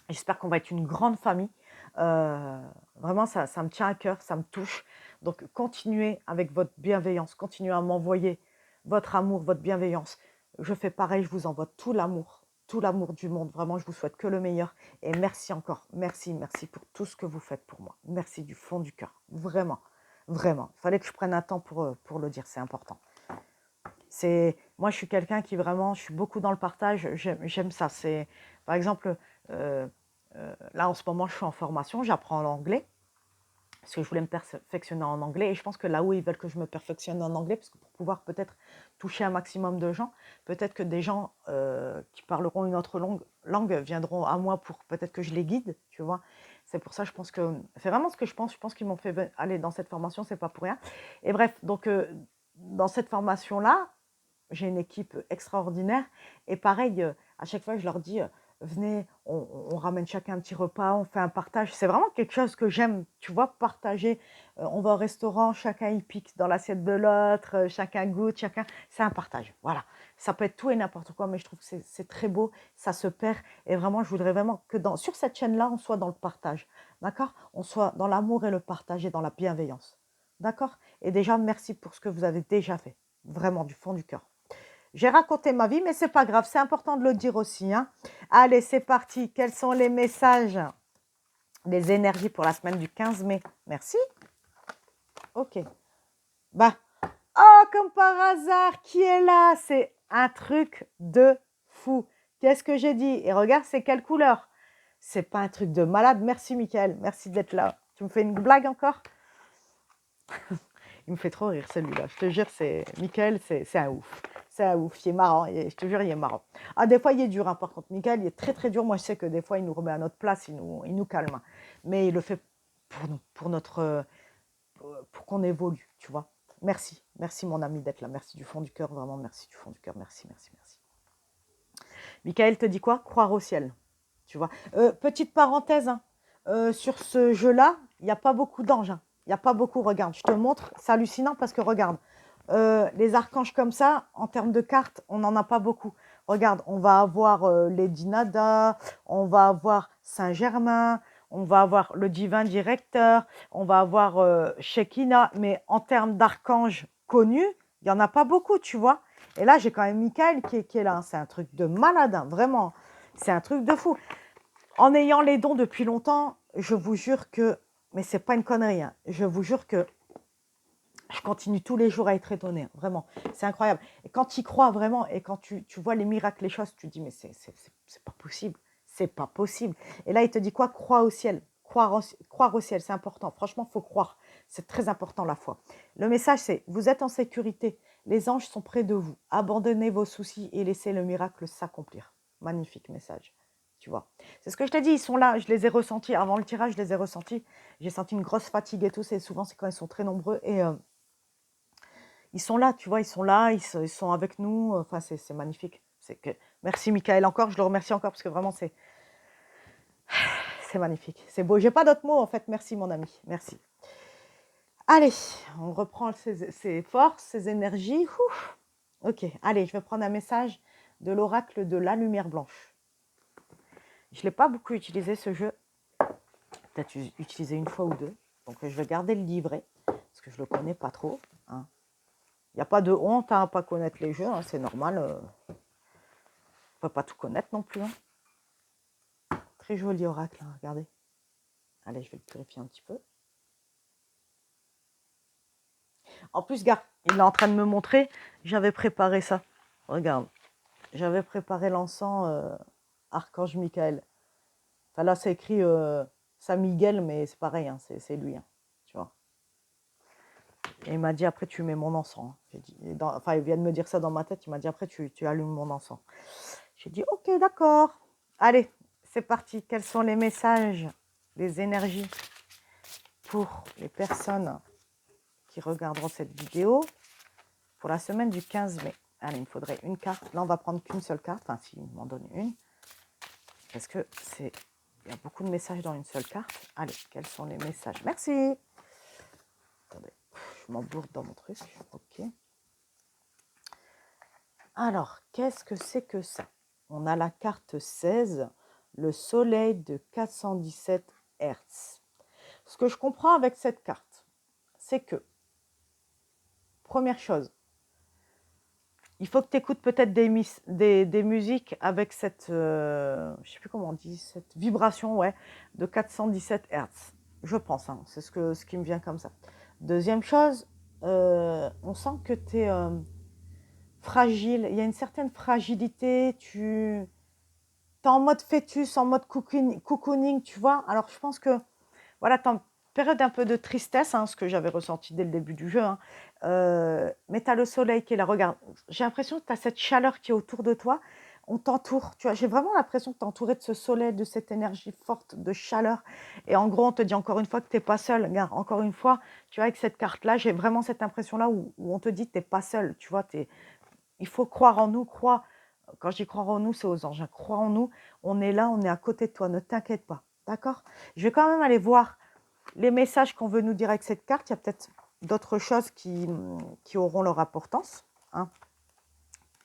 J'espère qu'on va être une grande famille. Vraiment, ça me tient à cœur, ça me touche. Donc continuez avec votre bienveillance, continuez à m'envoyer votre amour, votre bienveillance. Je fais pareil, je vous envoie tout l'amour du monde. Vraiment, je vous souhaite que le meilleur. Et merci encore, merci pour tout ce que vous faites pour moi. Merci du fond du cœur, vraiment, vraiment. Il fallait que je prenne un temps pour le dire, c'est important. Moi, je suis quelqu'un qui vraiment, je suis beaucoup dans le partage, j'aime ça. Par exemple, là en ce moment, je suis en formation, j'apprends l'anglais parce que je voulais me perfectionner en anglais et je pense que là où ils veulent que je me perfectionne en anglais, parce que pour pouvoir peut-être toucher un maximum de gens, peut-être que des gens qui parleront une autre langue viendront à moi pour peut-être que je les guide, tu vois. C'est pour ça, je pense que c'est vraiment ce que je pense qu'ils m'ont fait aller dans cette formation, c'est pas pour rien. Et bref, donc dans cette formation-là, j'ai une équipe extraordinaire et pareil, à chaque fois je leur dis, venez, on ramène chacun un petit repas, on fait un partage. C'est vraiment quelque chose que j'aime, tu vois, partager. On va au restaurant, chacun y pique dans l'assiette de l'autre, chacun goûte, chacun. C'est un partage, voilà. Ça peut être tout et n'importe quoi, mais je trouve que c'est très beau, ça se perd. Et vraiment, je voudrais vraiment que sur cette chaîne-là, on soit dans le partage, d'accord? On soit dans l'amour et le partage et dans la bienveillance, d'accord? Et déjà, merci pour ce que vous avez déjà fait, vraiment du fond du cœur. J'ai raconté ma vie, mais c'est pas grave, c'est important de le dire aussi, hein. Allez, c'est parti. Quels sont les messages, les énergies pour la semaine du 15 mai? Merci. Ok. Bah, oh, comme par hasard, qui est là? C'est un truc de fou. Qu'est-ce que j'ai dit? Et regarde, c'est quelle couleur? C'est pas un truc de malade. Merci, Michael. Merci d'être là. Tu me fais une blague encore? Il me fait trop rire celui-là. Je te jure, c'est Michael, c'est un ouf. C'est un ouf. Il est marrant. Je te jure, il est marrant. Ah, des fois, il est dur. Hein, par contre, Michael, il est très, très dur. Moi, je sais que des fois, il nous remet à notre place. Il nous calme. Hein. Mais il le fait pour nous, pour qu'on évolue, tu vois. Merci. Merci, mon ami, d'être là. Merci du fond du cœur. Vraiment, merci du fond du cœur. Merci, merci, merci. Michael te dit quoi? Croire au ciel. Tu vois. Petite parenthèse, hein, sur ce jeu-là, il n'y a pas beaucoup d'anges. Hein. Il n'y a pas beaucoup, regarde, je te montre, c'est hallucinant parce que regarde, les archanges comme ça, en termes de cartes, on n'en a pas beaucoup. Regarde, on va avoir Lady Nada, on va avoir Saint-Germain, on va avoir le divin directeur, on va avoir Shekinah, mais en termes d'archanges connus, il n'y en a pas beaucoup, tu vois. Et là, j'ai quand même Michael qui est là, hein. C'est un truc de malade, hein, vraiment, c'est un truc de fou. En ayant les dons depuis longtemps, je vous jure que, mais c'est pas une connerie, hein, je vous jure que je continue tous les jours à être étonnée, hein, vraiment, c'est incroyable. Et quand tu y crois vraiment, et quand tu vois les miracles, les choses, tu te dis, mais c'est pas possible, c'est pas possible. Et là, il te dit quoi? Crois au ciel, croire au ciel, c'est important, franchement, il faut croire, c'est très important la foi. Le message, c'est, vous êtes en sécurité, les anges sont près de vous, abandonnez vos soucis et laissez le miracle s'accomplir. Magnifique message. Tu vois. C'est ce que je t'ai dit, ils sont là, je les ai ressentis, avant le tirage, je les ai ressentis, j'ai senti une grosse fatigue et tout, souvent c'est quand ils sont très nombreux, et ils sont là, tu vois, ils sont là, ils sont avec nous, enfin c'est magnifique. Merci Michael encore, je le remercie encore, parce que vraiment c'est magnifique, c'est beau, j'ai pas d'autres mots en fait, merci mon ami, merci. Allez, on reprend ses forces, ses énergies, ouf. Ok, allez, je vais prendre un message de l'oracle de la lumière blanche. Je ne l'ai pas beaucoup utilisé ce jeu, peut-être utilisé une fois ou deux. Donc je vais garder le livret, parce que je ne le connais pas trop. Hein. Il n'y a pas de honte à ne pas connaître les jeux, hein, c'est normal. On ne peut pas tout connaître non plus. Hein. Très joli oracle, hein, regardez. Allez, je vais le purifier un petit peu. En plus, regarde, il est en train de me montrer, j'avais préparé ça. Regarde, j'avais préparé l'encens Archange Michael. Enfin là, c'est écrit Saint Miguel, mais c'est pareil, hein, c'est lui, hein, tu vois. Et il m'a dit, après, tu mets mon encens. J'ai dit, enfin, il vient de me dire ça dans ma tête. Il m'a dit, après, tu allumes mon encens. J'ai dit, ok, d'accord. Allez, c'est parti. Quels sont les messages, les énergies pour les personnes qui regarderont cette vidéo pour la semaine du 15 mai? Allez, il me faudrait une carte. Là, on va prendre qu'une seule carte. Enfin, s'il m'en donne une. Parce que il y a beaucoup de messages dans une seule carte. Allez, quels sont les messages? Merci. Attendez, je m'embourbe dans mon truc. Ok. Alors, qu'est-ce que c'est que ça? On a la carte 16, le soleil de 417 Hz. Ce que je comprends avec cette carte, c'est que, première chose, il faut que tu écoutes peut-être des musiques avec cette, je ne sais plus comment on dit, cette vibration, ouais, de 417 Hz. Je pense, hein, c'est ce qui me vient comme ça. Deuxième chose, on sent que tu es fragile, il y a une certaine fragilité, tu es en mode fœtus, en mode cocooning, tu vois. Alors, je pense que, voilà, tu es en période un peu de tristesse, hein, ce que j'avais ressenti dès le début du jeu. Hein. Mais tu as le soleil qui est là. Regarde, j'ai l'impression que tu as cette chaleur qui est autour de toi. On t'entoure, tu vois. J'ai vraiment l'impression que tu es entouré de ce soleil, de cette énergie forte, de chaleur. Et en gros, on te dit encore une fois que tu n'es pas seul. Regarde, encore une fois, tu vois, avec cette carte-là, j'ai vraiment cette impression-là où on te dit que tu n'es pas seul. Tu vois, il faut croire en nous, quand je dis croire en nous, c'est aux anges. Hein. Crois en nous, on est là, on est à côté de toi, ne t'inquiète pas. D'accord? Je vais quand même aller voir les messages qu'on veut nous dire avec cette carte. Il y a peut-être d'autres choses qui auront leur importance. Hein.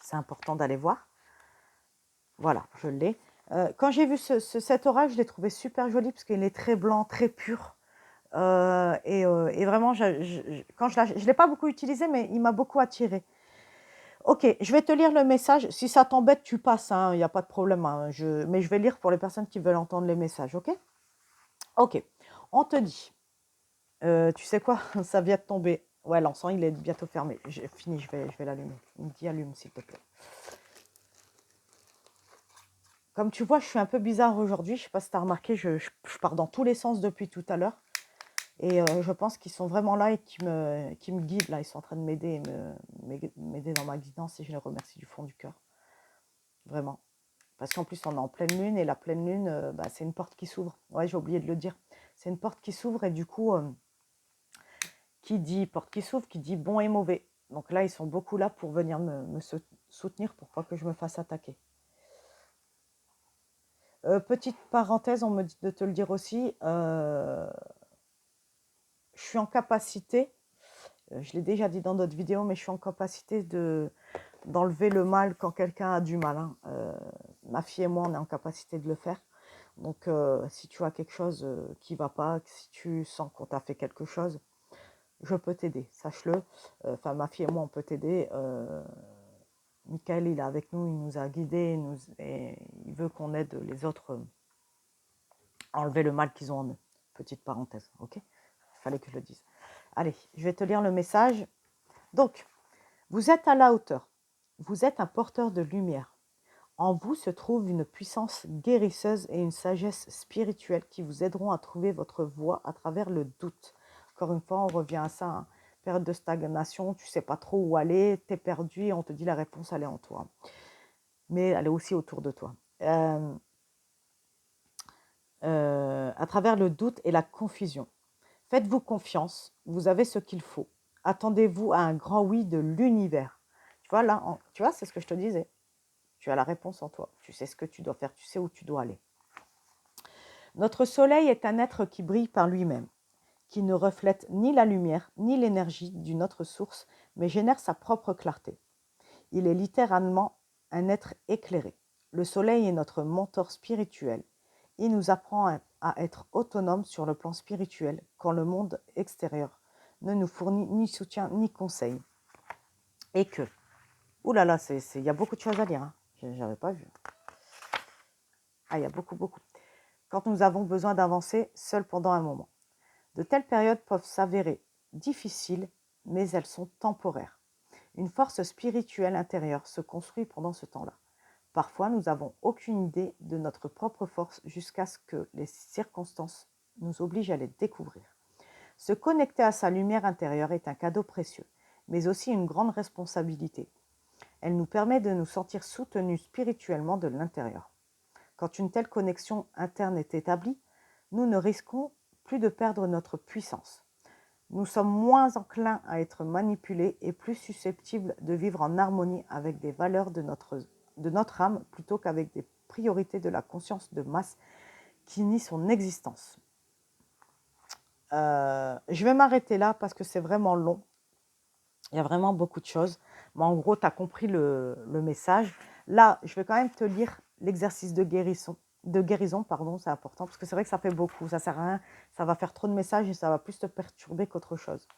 C'est important d'aller voir. Voilà, je l'ai. Quand j'ai vu cet orage, je l'ai trouvé super joli parce qu'il est très blanc, très pur. Et vraiment, quand je ne l'ai pas beaucoup utilisé, mais il m'a beaucoup attiré. Ok, je vais te lire le message. Si ça t'embête, tu passes, hein, il n'y a pas de problème. Hein, mais je vais lire pour les personnes qui veulent entendre les messages, ok? Ok, on te dit, tu sais quoi, ça vient de tomber. Ouais, l'encens, il est bientôt fermé. J'ai fini, je vais l'allumer. Il me dit allume, s'il te plaît. Comme tu vois, je suis un peu bizarre aujourd'hui. Je ne sais pas si tu as remarqué, je pars dans tous les sens depuis tout à l'heure. Et je pense qu'ils sont vraiment là et qui me guident. Là, ils sont en train de m'aider m'aider dans ma guidance et je les remercie du fond du cœur. Vraiment. Parce qu'en plus, on est en pleine lune et la pleine lune, c'est une porte qui s'ouvre. Ouais, j'ai oublié de le dire. C'est une porte qui s'ouvre et du coup, qui dit porte qui s'ouvre, qui dit bon et mauvais. Donc là, ils sont beaucoup là pour venir me soutenir pour pas que je me fasse attaquer. Petite parenthèse, on me dit de te le dire aussi, je suis en capacité, je l'ai déjà dit dans d'autres vidéos, mais je suis en capacité d'enlever le mal quand quelqu'un a du mal. Hein. Ma fille et moi, on est en capacité de le faire. Donc, si tu as quelque chose qui ne va pas, si tu sens qu'on t'a fait quelque chose, je peux t'aider, sache-le. Enfin, ma fille et moi, on peut t'aider. Michael, il est avec nous, il nous a guidés, et il veut qu'on aide les autres à enlever le mal qu'ils ont en eux. Petite parenthèse, ok? Il fallait que je le dise. Allez, je vais te lire le message. Donc, vous êtes à la hauteur. Vous êtes un porteur de lumière. En vous se trouve une puissance guérisseuse et une sagesse spirituelle qui vous aideront à trouver votre voie à travers le doute. Encore une fois, on revient à ça, hein. Période de stagnation, tu ne sais pas trop où aller, tu es perdu et on te dit la réponse, elle est en toi. Mais elle est aussi autour de toi. À travers le doute et la confusion. Faites-vous confiance, vous avez ce qu'il faut. Attendez-vous à un grand oui de l'univers. Tu vois, là, tu vois, c'est ce que je te disais. Tu as la réponse en toi. Tu sais ce que tu dois faire, tu sais où tu dois aller. Notre soleil est un être qui brille par lui-même, qui ne reflète ni la lumière ni l'énergie d'une autre source, mais génère sa propre clarté. Il est littéralement un être éclairé. Le soleil est notre mentor spirituel. Il nous apprend à être autonomes sur le plan spirituel quand le monde extérieur ne nous fournit ni soutien ni conseil. Et que, oulala, il y a beaucoup de choses à lire, hein. Je n'avais pas vu. Ah, il y a beaucoup. Quand nous avons besoin d'avancer seuls pendant un moment. De telles périodes peuvent s'avérer difficiles, mais elles sont temporaires. Une force spirituelle intérieure se construit pendant ce temps-là. Parfois, nous n'avons aucune idée de notre propre force jusqu'à ce que les circonstances nous obligent à les découvrir. Se connecter à sa lumière intérieure est un cadeau précieux, mais aussi une grande responsabilité. Elle nous permet de nous sentir soutenus spirituellement de l'intérieur. Quand une telle connexion interne est établie, nous ne risquons plus de perdre notre puissance. Nous sommes moins enclins à être manipulés et plus susceptibles de vivre en harmonie avec des valeurs de notre âme plutôt qu'avec des priorités de la conscience de masse qui nie son existence. Je vais m'arrêter là parce que c'est vraiment long. Il y a vraiment beaucoup de choses. Mais en gros, tu as compris le message. Là, je vais quand même te lire l'exercice de guérison. C'est important, parce que c'est vrai que ça fait beaucoup. Ça ne sert à rien. Ça va faire trop de messages et ça va plus te perturber qu'autre chose.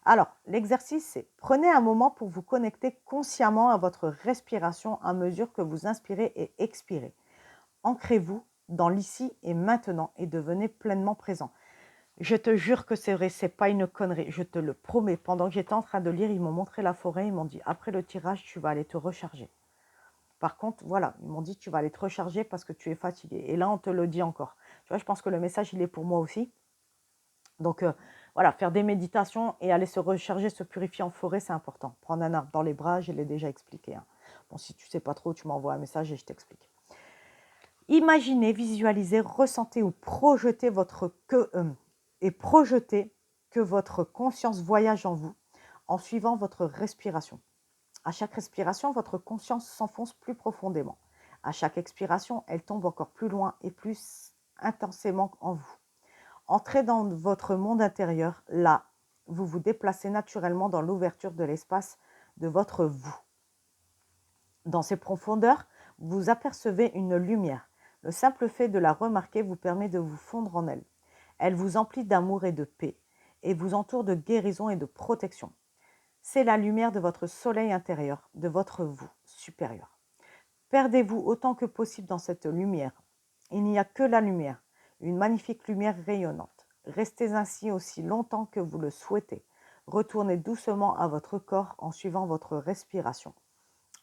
Alors, l'exercice, c'est prenez un moment pour vous connecter consciemment à votre respiration à mesure que vous inspirez et expirez. Ancrez-vous dans l'ici et maintenant et devenez pleinement présent. Je te jure que c'est vrai, c'est pas une connerie, je te le promets. Pendant que j'étais en train de lire, ils m'ont montré la forêt, ils m'ont dit après le tirage, tu vas aller te recharger. Par contre, voilà, ils m'ont dit tu vas aller te recharger parce que tu es fatigué. Et là, on te le dit encore. Tu vois, je pense que le message, il est pour moi aussi. Donc, voilà, faire des méditations et aller se recharger, se purifier en forêt, c'est important. Prendre un arbre dans les bras, je l'ai déjà expliqué. Hein. Bon, si tu ne sais pas trop, tu m'envoies un message et je t'explique. Imaginez, visualisez, ressentez ou projetez projetez que votre conscience voyage en vous en suivant votre respiration. À chaque respiration, votre conscience s'enfonce plus profondément. À chaque expiration, elle tombe encore plus loin et plus intensément en vous. Entrez dans votre monde intérieur. Là, vous vous déplacez naturellement dans l'ouverture de l'espace de votre vous. Dans ces profondeurs, vous apercevez une lumière. Le simple fait de la remarquer vous permet de vous fondre en elle. Elle vous emplit d'amour et de paix et vous entoure de guérison et de protection. C'est la lumière de votre soleil intérieur, de votre vous supérieur. Perdez-vous autant que possible dans cette lumière. Il n'y a que la lumière, une magnifique lumière rayonnante. Restez ainsi aussi longtemps que vous le souhaitez. Retournez doucement à votre corps en suivant votre respiration.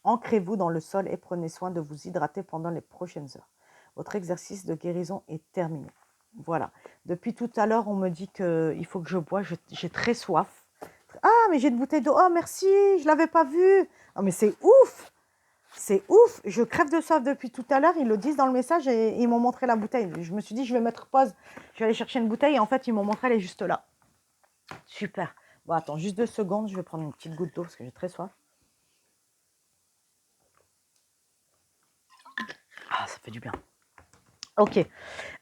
Ancrez-vous dans le sol et prenez soin de vous hydrater pendant les prochaines heures. Votre exercice de guérison est terminé. Voilà. Depuis tout à l'heure, on me dit qu'il faut que je bois. J'ai très soif. Ah, mais j'ai une bouteille d'eau. Oh, merci, je ne l'avais pas vue. Oh, mais c'est ouf. C'est ouf. Je crève de soif depuis tout à l'heure. Ils le disent dans le message et ils m'ont montré la bouteille. Je me suis dit, je vais mettre pause. Je vais aller chercher une bouteille. Et en fait, ils m'ont montré, elle est juste là. Super. Bon, attends, juste 2 secondes. Je vais prendre une petite goutte d'eau parce que j'ai très soif. Ah, ça fait du bien. Ok.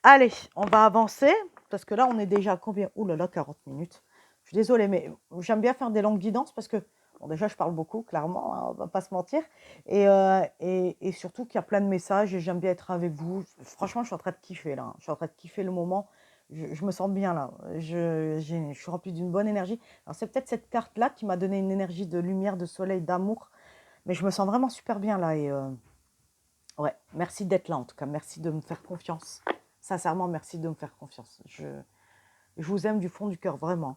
Allez, on va avancer. Parce que là, on est déjà à combien? Ouh là là, 40 minutes. Je suis désolée, mais j'aime bien faire des longues guidances parce que, bon, déjà, je parle beaucoup, clairement, hein, on va pas se mentir. Et surtout qu'il y a plein de messages et j'aime bien être avec vous. Franchement, je suis en train de kiffer, là. Je suis en train de kiffer le moment. Je me sens bien, là. Je suis remplie d'une bonne énergie. Alors, c'est peut-être cette carte-là qui m'a donné une énergie de lumière, de soleil, d'amour. Mais je me sens vraiment super bien, là. Et ouais, merci d'être là, en tout cas. Merci de me faire confiance. Sincèrement, merci de me faire confiance. Je vous aime du fond du cœur, vraiment.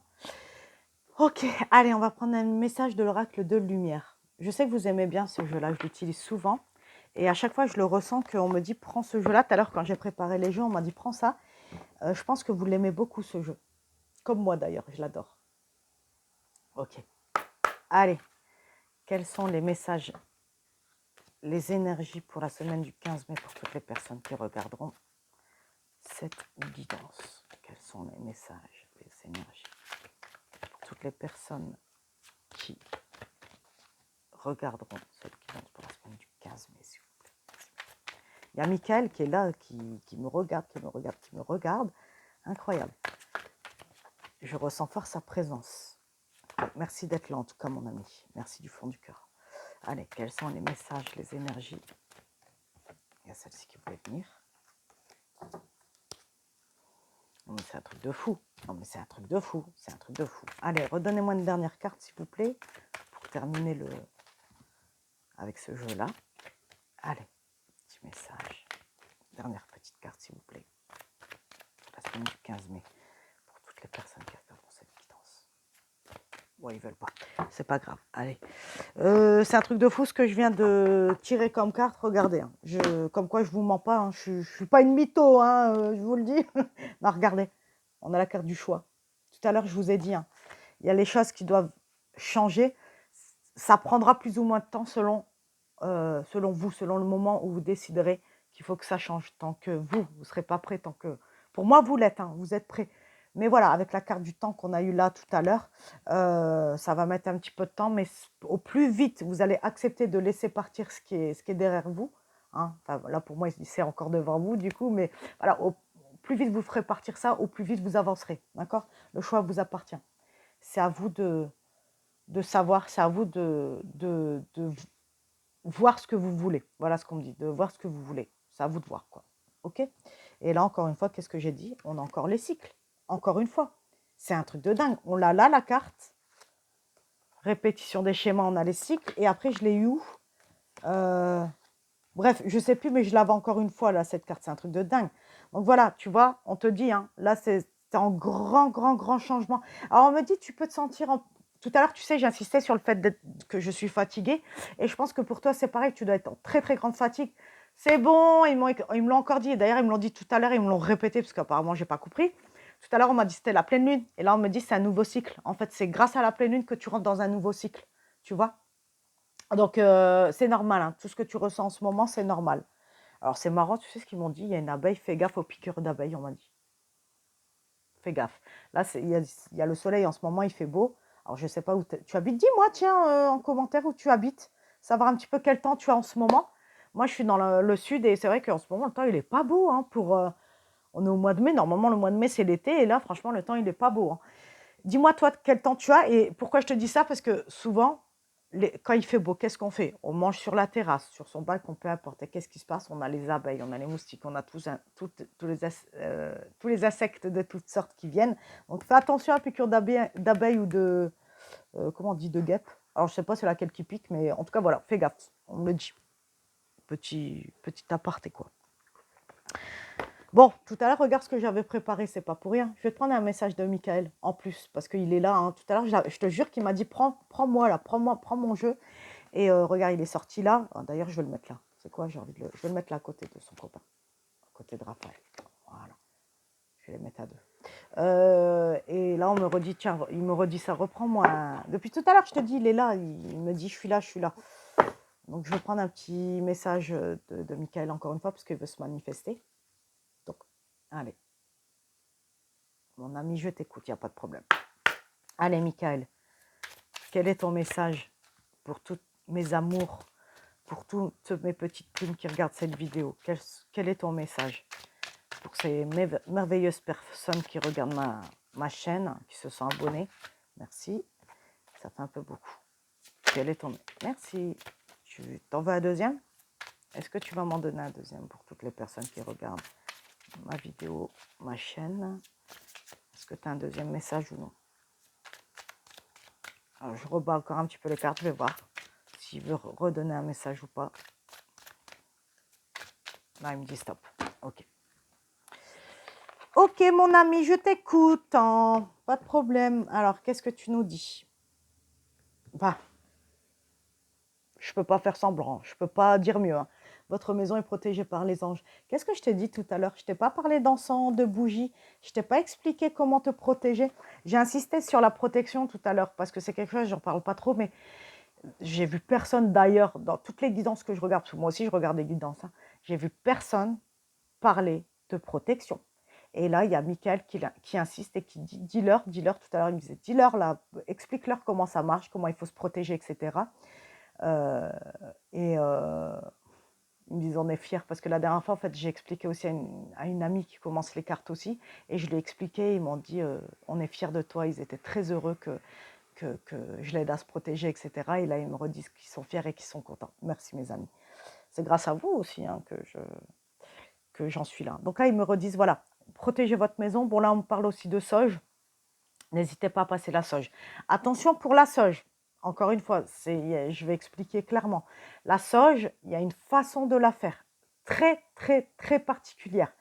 Ok, allez, on va prendre un message de l'oracle de lumière. Je sais que vous aimez bien ce jeu-là, je l'utilise souvent. Et à chaque fois, je le ressens qu'on me dit, prends ce jeu-là. Tout à l'heure, quand j'ai préparé les jeux, on m'a dit, prends ça. Je pense que vous l'aimez beaucoup, ce jeu. Comme moi, d'ailleurs, je l'adore. Ok, allez, quels sont les messages, les énergies pour la semaine du 15 mai pour toutes les personnes qui regarderont cette guidance? Quels sont les messages, les énergies pour toutes les personnes qui regarderont cette guidance pour la semaine du 15 mai, s'il vous plaît. Il y a Michael qui est là, qui me regarde, qui me regarde. Incroyable. Je ressens fort sa présence. Merci d'être là, en tout cas, mon ami. Merci du fond du cœur. Allez, quels sont les messages, les énergies? Il y a celle-ci qui voulait venir. Non, mais c'est un truc de fou. Non, mais c'est un truc de fou. C'est un truc de fou. Allez, redonnez-moi une dernière carte, s'il vous plaît, pour terminer avec ce jeu-là. Allez, petit message. Dernière petite carte, s'il vous plaît. La semaine du 15 mai. Pour toutes les personnes qui regarderont cette guidance. Bon, ils veulent pas. C'est pas grave. Allez. C'est un truc de fou ce que je viens de tirer comme carte. Regardez. Hein. Comme quoi, je vous mens pas. Hein. Je suis pas une mytho, hein, je vous le dis. Non, regardez. On a la carte du choix. Tout à l'heure, je vous ai dit. Hein, il y a les choses qui doivent changer. Ça prendra plus ou moins de temps selon vous, selon le moment où vous déciderez qu'il faut que ça change. Tant que vous ne serez pas prêt, tant que... Pour moi, vous l'êtes, hein, vous êtes prêt. Mais voilà, avec la carte du temps qu'on a eue là tout à l'heure, ça va mettre un petit peu de temps, mais au plus vite, vous allez accepter de laisser partir ce qui est derrière vous. Hein. Enfin, là, pour moi, c'est encore devant vous, du coup, mais voilà, au plus vite vous ferez partir ça, au plus vite vous avancerez. D'accord? Le choix vous appartient. C'est à vous de savoir, c'est à vous de voir ce que vous voulez. Voilà ce qu'on me dit, de voir ce que vous voulez. C'est à vous de voir, quoi. OK? Et là, encore une fois, qu'est-ce que j'ai dit? On a encore les cycles. Encore une fois. C'est un truc de dingue. On l'a là, la carte. Répétition des schémas, on a les cycles. Et après, je l'ai eu où? Bref, je ne sais plus, mais je l'avais encore une fois, là, cette carte. C'est un truc de dingue. Donc voilà, tu vois, on te dit, hein, là, c'est en grand changement. Alors, on me dit, tu peux te sentir Tout à l'heure, tu sais, j'insistais sur le fait que je suis fatiguée. Et je pense que pour toi, c'est pareil, tu dois être en très grande fatigue. C'est bon, ils me l'ont encore dit. D'ailleurs, ils me l'ont dit tout à l'heure, ils me l'ont répété, parce qu'apparemment, je n'ai pas compris. Tout à l'heure, on m'a dit que c'était la pleine lune. Et là, on me dit que c'est un nouveau cycle. En fait, c'est grâce à la pleine lune que tu rentres dans un nouveau cycle. Tu vois? Donc, c'est normal. Hein. Tout ce que tu ressens en ce moment, c'est normal. Alors, c'est marrant, tu sais ce qu'ils m'ont dit? Il y a une abeille, fais gaffe aux piqûres d'abeilles, on m'a dit. Fais gaffe. Là, il y a le soleil en ce moment, il fait beau. Alors, je ne sais pas où tu habites. Dis-moi, tiens, en commentaire où tu habites. savoir un petit peu quel temps tu as en ce moment. Moi, je suis dans le sud et c'est vrai qu'en ce moment, le temps, il est pas beau. Hein, on est au mois de mai. Normalement, le mois de mai, c'est l'été. Et là, franchement, le temps, il est pas beau. Hein. Dis-moi, toi, quel temps tu as. Et pourquoi je te dis ça? Parce que souvent, quand il fait beau, qu'est-ce qu'on fait? On mange sur la terrasse, sur son balcon, peu importe. Et qu'est-ce qui se passe? On a les abeilles, on a les moustiques, on a tous les insectes de toutes sortes qui viennent. Donc, fais attention à la piqûre d'abeilles ou de, comment on dit, de guêpes. Alors, je sais pas c'est laquelle qui pique, mais en tout cas, voilà, fais gaffe. On me le dit. Petit aparté, quoi. Bon, tout à l'heure, regarde ce que j'avais préparé, c'est pas pour rien. Je vais te prendre un message de Michael en plus, parce qu'il est là. Hein. Tout à l'heure, je te jure qu'il m'a dit prends-moi là, prends mon jeu. Et regarde, il est sorti là. Ah, d'ailleurs, je vais le mettre là. C'est quoi? Je vais le mettre là à côté de son copain, à côté de Raphaël. Voilà. Je vais les mettre à deux. Et là, on me redit, tiens, il me redit ça, reprends-moi. Depuis tout à l'heure, je te dis, il est là. Il me dit, je suis là, je suis là. Donc, je vais prendre un petit message de Michael encore une fois, parce qu'il veut se manifester. Donc, allez. Mon ami, je t'écoute, il n'y a pas de problème. Allez, Michael, quel est ton message pour tous mes amours, pour toutes mes petites plumes qui regardent cette vidéo? Quel est ton message pour ces merveilleuses personnes qui regardent ma chaîne, qui se sont abonnées? Merci, ça fait un peu beaucoup. Quel est ton... Merci. Tu t'en veux un deuxième? Est-ce que tu vas m'en donner un deuxième pour toutes les personnes qui regardent ma vidéo, ma chaîne? Est-ce que tu as un deuxième message ou non? Alors, je rebats encore un petit peu les cartes, je vais voir s'il veut redonner un message ou pas. Là, il me dit stop. Ok. Ok, mon ami, je t'écoute. Hein. Pas de problème. Alors, qu'est-ce que tu nous dis? Bah, je peux pas faire semblant. Je peux pas dire mieux. Hein. Votre maison est protégée par les anges. Qu'est-ce que je t'ai dit tout à l'heure? Je t'ai pas parlé d'encens, de bougies. Je t'ai pas expliqué comment te protéger. J'ai insisté sur la protection tout à l'heure parce que c'est quelque chose, j'en parle pas trop, mais j'ai vu personne d'ailleurs, dans toutes les guidances que je regarde, parce que moi aussi je regarde des guidances, hein, j'ai vu personne parler de protection. Et là, il y a Michael qui insiste et qui dit, dis-leur, tout à l'heure, il me disait, dis-leur là, explique-leur comment ça marche, comment il faut se protéger, etc. Euh, et ils me disent, on est fiers, parce que la dernière fois, en fait, j'ai expliqué aussi à une amie qui commence les cartes aussi, et je lui ai expliqué, ils m'ont dit, on est fiers de toi, ils étaient très heureux que je l'aide à se protéger, etc. Et là, ils me redisent qu'ils sont fiers et qu'ils sont contents. Merci, mes amis. C'est grâce à vous aussi hein, que j'en suis là. Donc là, ils me redisent, voilà, protégez votre maison. Bon, là, on me parle aussi de sauge. N'hésitez pas à passer la sauge. Attention pour la sauge. Encore une fois, je vais expliquer clairement. La sauge, il y a une façon de la faire très, très, très particulière.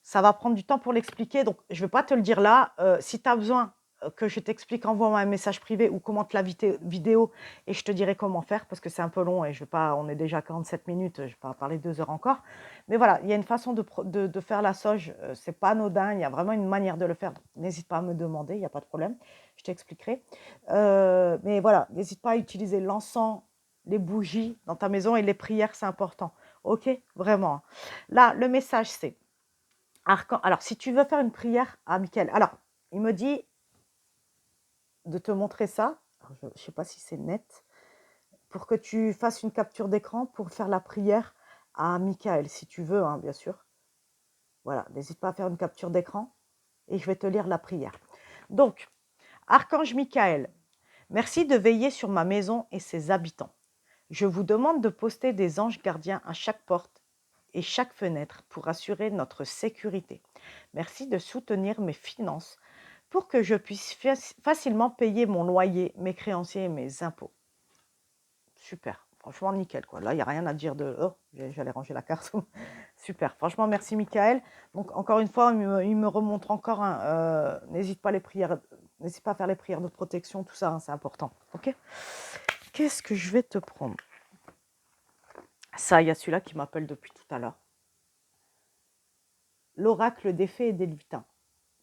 Ça va prendre du temps pour l'expliquer, donc je ne vais pas te le dire là. Si tu as besoin que je t'explique, envoie-moi un message privé ou commente la vidéo et je te dirai comment faire parce que c'est un peu long et je vais pas, on est déjà à 47 minutes, je ne vais pas parler 2 heures encore. Mais voilà, il y a une façon de faire la sauge, c'est pas anodin, il y a vraiment une manière de le faire. N'hésite pas à me demander, il n'y a pas de problème, je t'expliquerai. Mais voilà, n'hésite pas à utiliser l'encens, les bougies dans ta maison et les prières, c'est important. Ok, vraiment. Là, le message c'est alors, si tu veux faire une prière à Michael, alors, il me dit de te montrer ça. Alors, je ne sais pas si c'est net. Pour que tu fasses une capture d'écran pour faire la prière à Michael, si tu veux, hein, bien sûr. Voilà, n'hésite pas à faire une capture d'écran et je vais te lire la prière. Donc, Archange Michael, merci de veiller sur ma maison et ses habitants. Je vous demande de poster des anges gardiens à chaque porte et chaque fenêtre pour assurer notre sécurité. Merci de soutenir mes finances pour que je puisse facilement payer mon loyer, mes créanciers et mes impôts. Super, franchement nickel quoi. Là, il n'y a rien à dire de... Oh, j'allais ranger la carte. Super, franchement merci Michael. Donc encore une fois, il me remontre encore, n'hésite pas à faire les prières de protection, tout ça, hein, c'est important. Ok. Qu'est-ce que je vais te prendre? Ça, il y a celui-là qui m'appelle depuis tout à l'heure. L'oracle des fées et des lutins.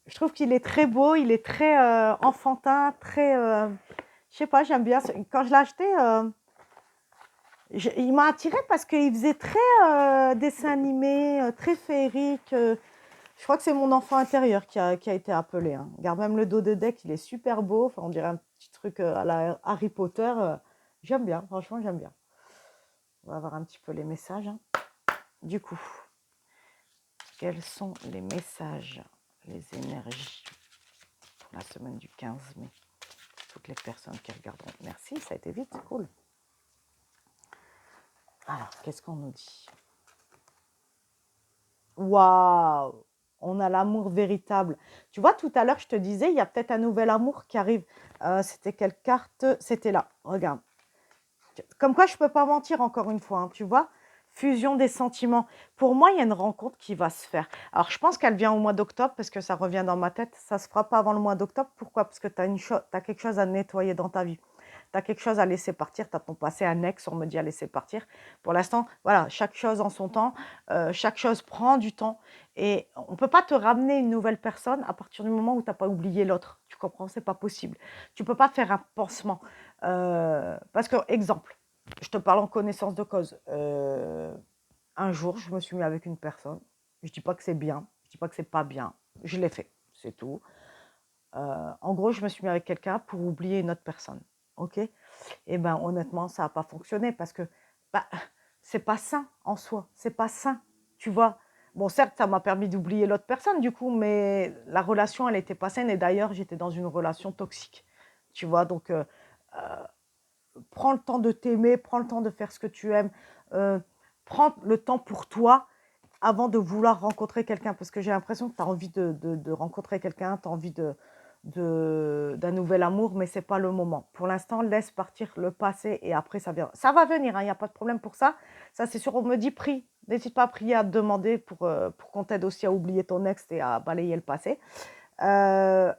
Je trouve qu'il est très beau, il est très enfantin, très... je sais pas, j'aime bien. Quand je l'ai acheté, il m'a attiré parce qu'il faisait très dessin animé, très féerique. Je crois que c'est mon enfant intérieur qui a été appelé. Hein. Regarde, même le dos de deck, il est super beau. Enfin, on dirait un petit truc à la Harry Potter. J'aime bien, franchement, j'aime bien. On va voir un petit peu les messages. Hein. Du coup, quels sont les messages, les énergies pour la semaine du 15 mai? Toutes les personnes qui regarderont. Merci, ça a été vite, cool. Alors, qu'est-ce qu'on nous dit? Waouh! On a l'amour véritable. Tu vois, tout à l'heure, je te disais, il y a peut-être un nouvel amour qui arrive. C'était quelle carte? C'était là. Regarde. Comme quoi, je ne peux pas mentir encore une fois, hein, tu vois. Fusion des sentiments. Pour moi, il y a une rencontre qui va se faire. Alors, je pense qu'elle vient au mois d'octobre parce que ça revient dans ma tête. Ça ne se fera pas avant le mois d'octobre. Pourquoi? Parce que tu as quelque chose à nettoyer dans ta vie. Tu as quelque chose à laisser partir. Tu as ton passé annexe, on me dit à laisser partir. Pour l'instant, voilà, chaque chose en son temps. Chaque chose prend du temps. Et on ne peut pas te ramener une nouvelle personne à partir du moment où tu n'as pas oublié l'autre. Tu comprends? Ce n'est pas possible. Tu ne peux pas faire un pansement. Parce que, exemple, je te parle en connaissance de cause. Un jour, je me suis mis avec une personne. Je ne dis pas que c'est bien, je ne dis pas que c'est pas bien. Je l'ai fait, c'est tout. En gros, je me suis mis avec quelqu'un pour oublier une autre personne. Ok? Et ben, honnêtement, ça n'a pas fonctionné parce que bah, c'est pas sain en soi. C'est pas sain. Tu vois? Bon, certes, ça m'a permis d'oublier l'autre personne, du coup, mais la relation, elle n'était pas saine. Et d'ailleurs, j'étais dans une relation toxique. Tu vois? Donc, prends le temps de t'aimer, prends le temps de faire ce que tu aimes, prends le temps pour toi avant de vouloir rencontrer quelqu'un, parce que j'ai l'impression que tu as envie de rencontrer quelqu'un, tu as envie d'un nouvel amour, mais ce n'est pas le moment. Pour l'instant, laisse partir le passé et après, ça vient. Ça va venir, il n'y a pas de problème pour ça. Ça, c'est sûr, on me dit prie. N'hésite pas à prier, à te demander pour qu'on t'aide aussi à oublier ton ex et à balayer le passé. Je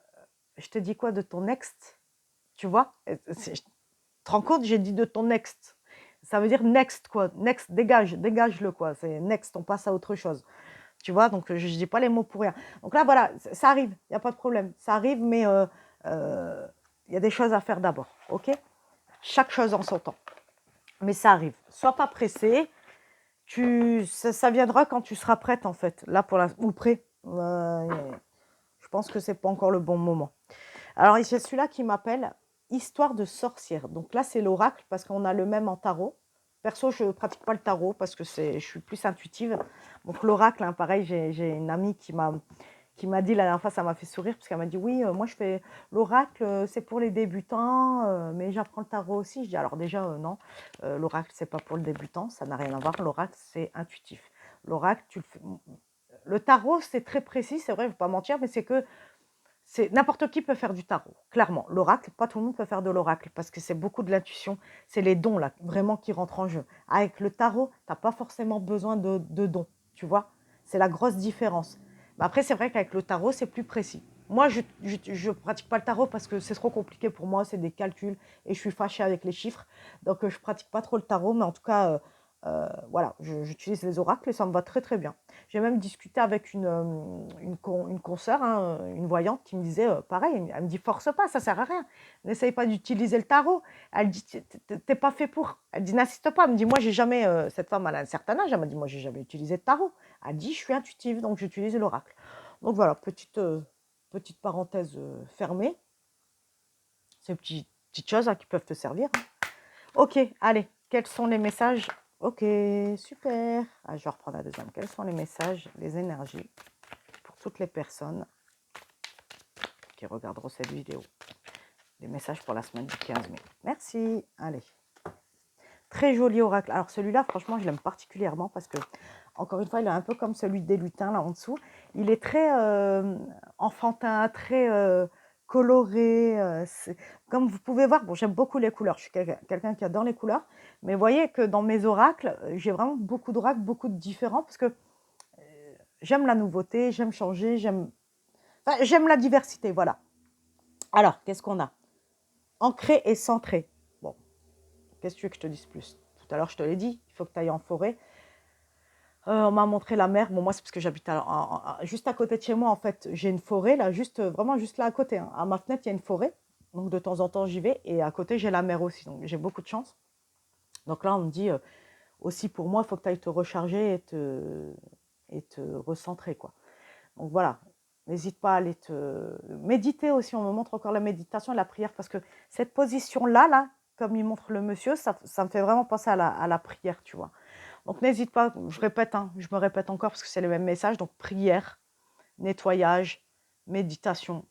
te dis quoi de ton ex? Tu vois? Tu te rends compte, j'ai dit de ton next. Ça veut dire next, quoi. Next, dégage-le, quoi. C'est next, on passe à autre chose. Tu vois, donc je ne dis pas les mots pour rien. Donc là, voilà, ça arrive, il n'y a pas de problème. Ça arrive, mais il y a des choses à faire d'abord, ok? Chaque chose en son temps. Mais ça arrive. Sois pas pressé. Ça viendra quand tu seras prête, en fait. Là, ou prêt. Je pense que c'est pas encore le bon moment. Alors, il y a celui-là qui m'appelle Histoire de sorcière. Donc là, c'est l'oracle parce qu'on a le même en tarot. Perso, je ne pratique pas le tarot parce que je suis plus intuitive. Donc l'oracle, hein, pareil, j'ai une amie qui m'a dit la dernière fois, ça m'a fait sourire parce qu'elle m'a dit oui, moi je fais l'oracle, c'est pour les débutants, mais j'apprends le tarot aussi. Je dis alors déjà non, l'oracle c'est pas pour le débutant, ça n'a rien à voir. L'oracle c'est intuitif. L'oracle, le tarot c'est très précis, c'est vrai, je ne vais pas mentir, mais c'est que n'importe qui peut faire du tarot, clairement. L'oracle, pas tout le monde peut faire de l'oracle parce que c'est beaucoup de l'intuition. C'est les dons, là, vraiment qui rentrent en jeu. Avec le tarot, tu n'as pas forcément besoin de dons, tu vois. C'est la grosse différence. Mais après, c'est vrai qu'avec le tarot, c'est plus précis. Moi, je ne pratique pas le tarot parce que c'est trop compliqué pour moi, c'est des calculs et je suis fâchée avec les chiffres. Donc, je ne pratique pas trop le tarot, mais en tout cas, voilà, j'utilise les oracles et ça me va très très bien. J'ai même discuté avec une consoeur, hein, une voyante, qui me disait pareil. Elle me dit force pas, ça sert à rien. N'essaye pas d'utiliser le tarot. Elle dit t'es pas fait pour. Elle dit n'insiste pas. Elle me dit moi j'ai jamais. Cette femme elle a un certain âge. Elle m'a dit moi j'ai jamais utilisé de tarot. Elle dit je suis intuitive donc j'utilise l'oracle. Donc voilà petite parenthèse fermée. Ces petites choses hein, qui peuvent te servir. Hein. Ok, allez. Quels sont les messages? Ok, super. Ah, je vais reprendre la deuxième. Quels sont les messages, les énergies pour toutes les personnes qui regarderont cette vidéo? Les messages pour la semaine du 15 mai. Merci. Allez. Très joli oracle. Alors celui-là, franchement, je l'aime particulièrement parce que, encore une fois, il est un peu comme celui des lutins là en dessous. Il est très enfantin, très coloré. Comme vous pouvez voir, bon, j'aime beaucoup les couleurs. Je suis quelqu'un qui adore les couleurs. Mais vous voyez que dans mes oracles, j'ai vraiment beaucoup d'oracles, beaucoup de différents parce que j'aime la nouveauté, j'aime changer, j'aime la diversité. Voilà. Alors, qu'est-ce qu'on a? Ancré et centré. Bon, qu'est-ce que tu veux que je te dise plus? Tout à l'heure, je te l'ai dit, il faut que tu ailles en forêt. On m'a montré la mer. Bon, moi, c'est parce que j'habite juste à côté de chez moi, en fait. J'ai une forêt, là, vraiment juste là à côté. Hein. À ma fenêtre, il y a une forêt. Donc, de temps en temps, j'y vais. Et à côté, j'ai la mer aussi. Donc, j'ai beaucoup de chance. Donc là, on me dit, aussi pour moi, il faut que tu ailles te recharger et te recentrer, quoi. Donc, voilà. N'hésite pas à aller te méditer aussi. On me montre encore la méditation et la prière parce que cette position-là, là, comme il montre le monsieur, ça me fait vraiment penser à la prière, tu vois. Donc n'hésite pas, je répète, hein, je me répète encore parce que c'est le même message. Donc prière, nettoyage, méditation.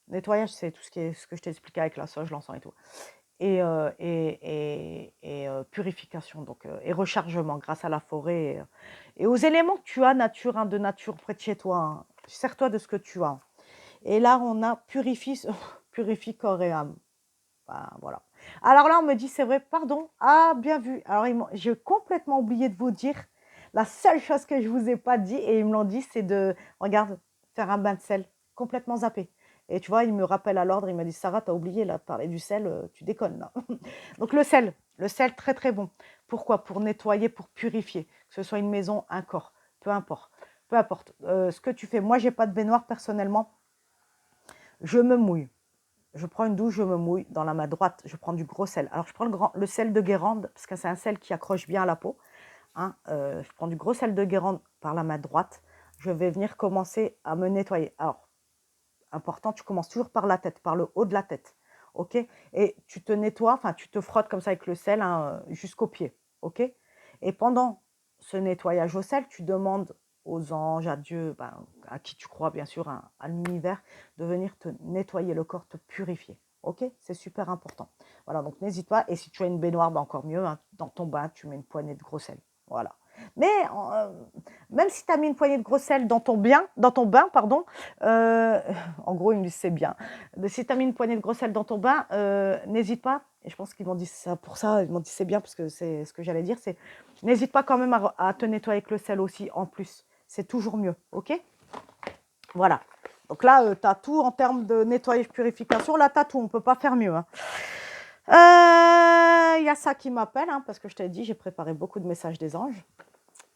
Nettoyage, c'est tout ce que je t'ai expliqué avec la sauge, l'encens et tout. Et purification, donc, et rechargement grâce à la forêt et aux éléments que tu as nature, hein, de nature près de chez toi. Hein. Sers-toi de ce que tu as. Et là, on a purifie, purifie corps et âme. Ben, voilà. Alors là, on me dit, c'est vrai, pardon. Ah, bien vu. Alors, j'ai complètement oublié de vous dire. La seule chose que je ne vous ai pas dit, et ils me l'ont dit, c'est de, regarde, faire un bain de sel. Complètement zappé. Et tu vois, il me rappelle à l'ordre, il m'a dit, Sarah, t'as oublié là, de parler du sel, tu déconnes là. Donc le sel très très bon. Pourquoi? Pour nettoyer, pour purifier. Que ce soit une maison, un corps, peu importe. Peu importe. Ce que tu fais. Moi, j'ai pas de baignoire personnellement. Je me mouille. Je prends une douche, je me mouille. Dans la main droite, je prends du gros sel. Alors, je prends le sel de Guérande, parce que c'est un sel qui accroche bien à la peau. Hein. Je prends du gros sel de Guérande par la main droite. Je vais venir commencer à me nettoyer. Alors, important, tu commences toujours par la tête, par le haut de la tête. OK? Et tu te nettoies, enfin, tu te frottes comme ça avec le sel hein, jusqu'aux pieds. OK? Et pendant ce nettoyage au sel, tu demandes aux anges, à Dieu, ben, à qui tu crois, bien sûr, hein, à l'univers, de venir te nettoyer le corps, te purifier. OK? C'est super important. Voilà, donc n'hésite pas. Et si tu as une baignoire, ben encore mieux. Hein, dans ton bain, tu mets une poignée de gros sel. Voilà. Mais même si tu as mis une poignée de gros sel dans ton bain, pardon, euh, en gros, ils me disent c'est bien. Mais si tu as mis une poignée de gros sel dans ton bain, n'hésite pas. Et je pense qu'ils m'ont dit ça pour ça. Ils m'ont dit c'est bien parce que c'est ce que j'allais dire. C'est n'hésite pas quand même à te nettoyer avec le sel aussi en plus. C'est toujours mieux. OK? Voilà. Donc là, tu as tout en termes de nettoyage, purification. Là, tu as tout. On ne peut pas faire mieux. Hein. Il y a ça qui m'appelle hein, parce que je t'ai dit, j'ai préparé beaucoup de messages des anges.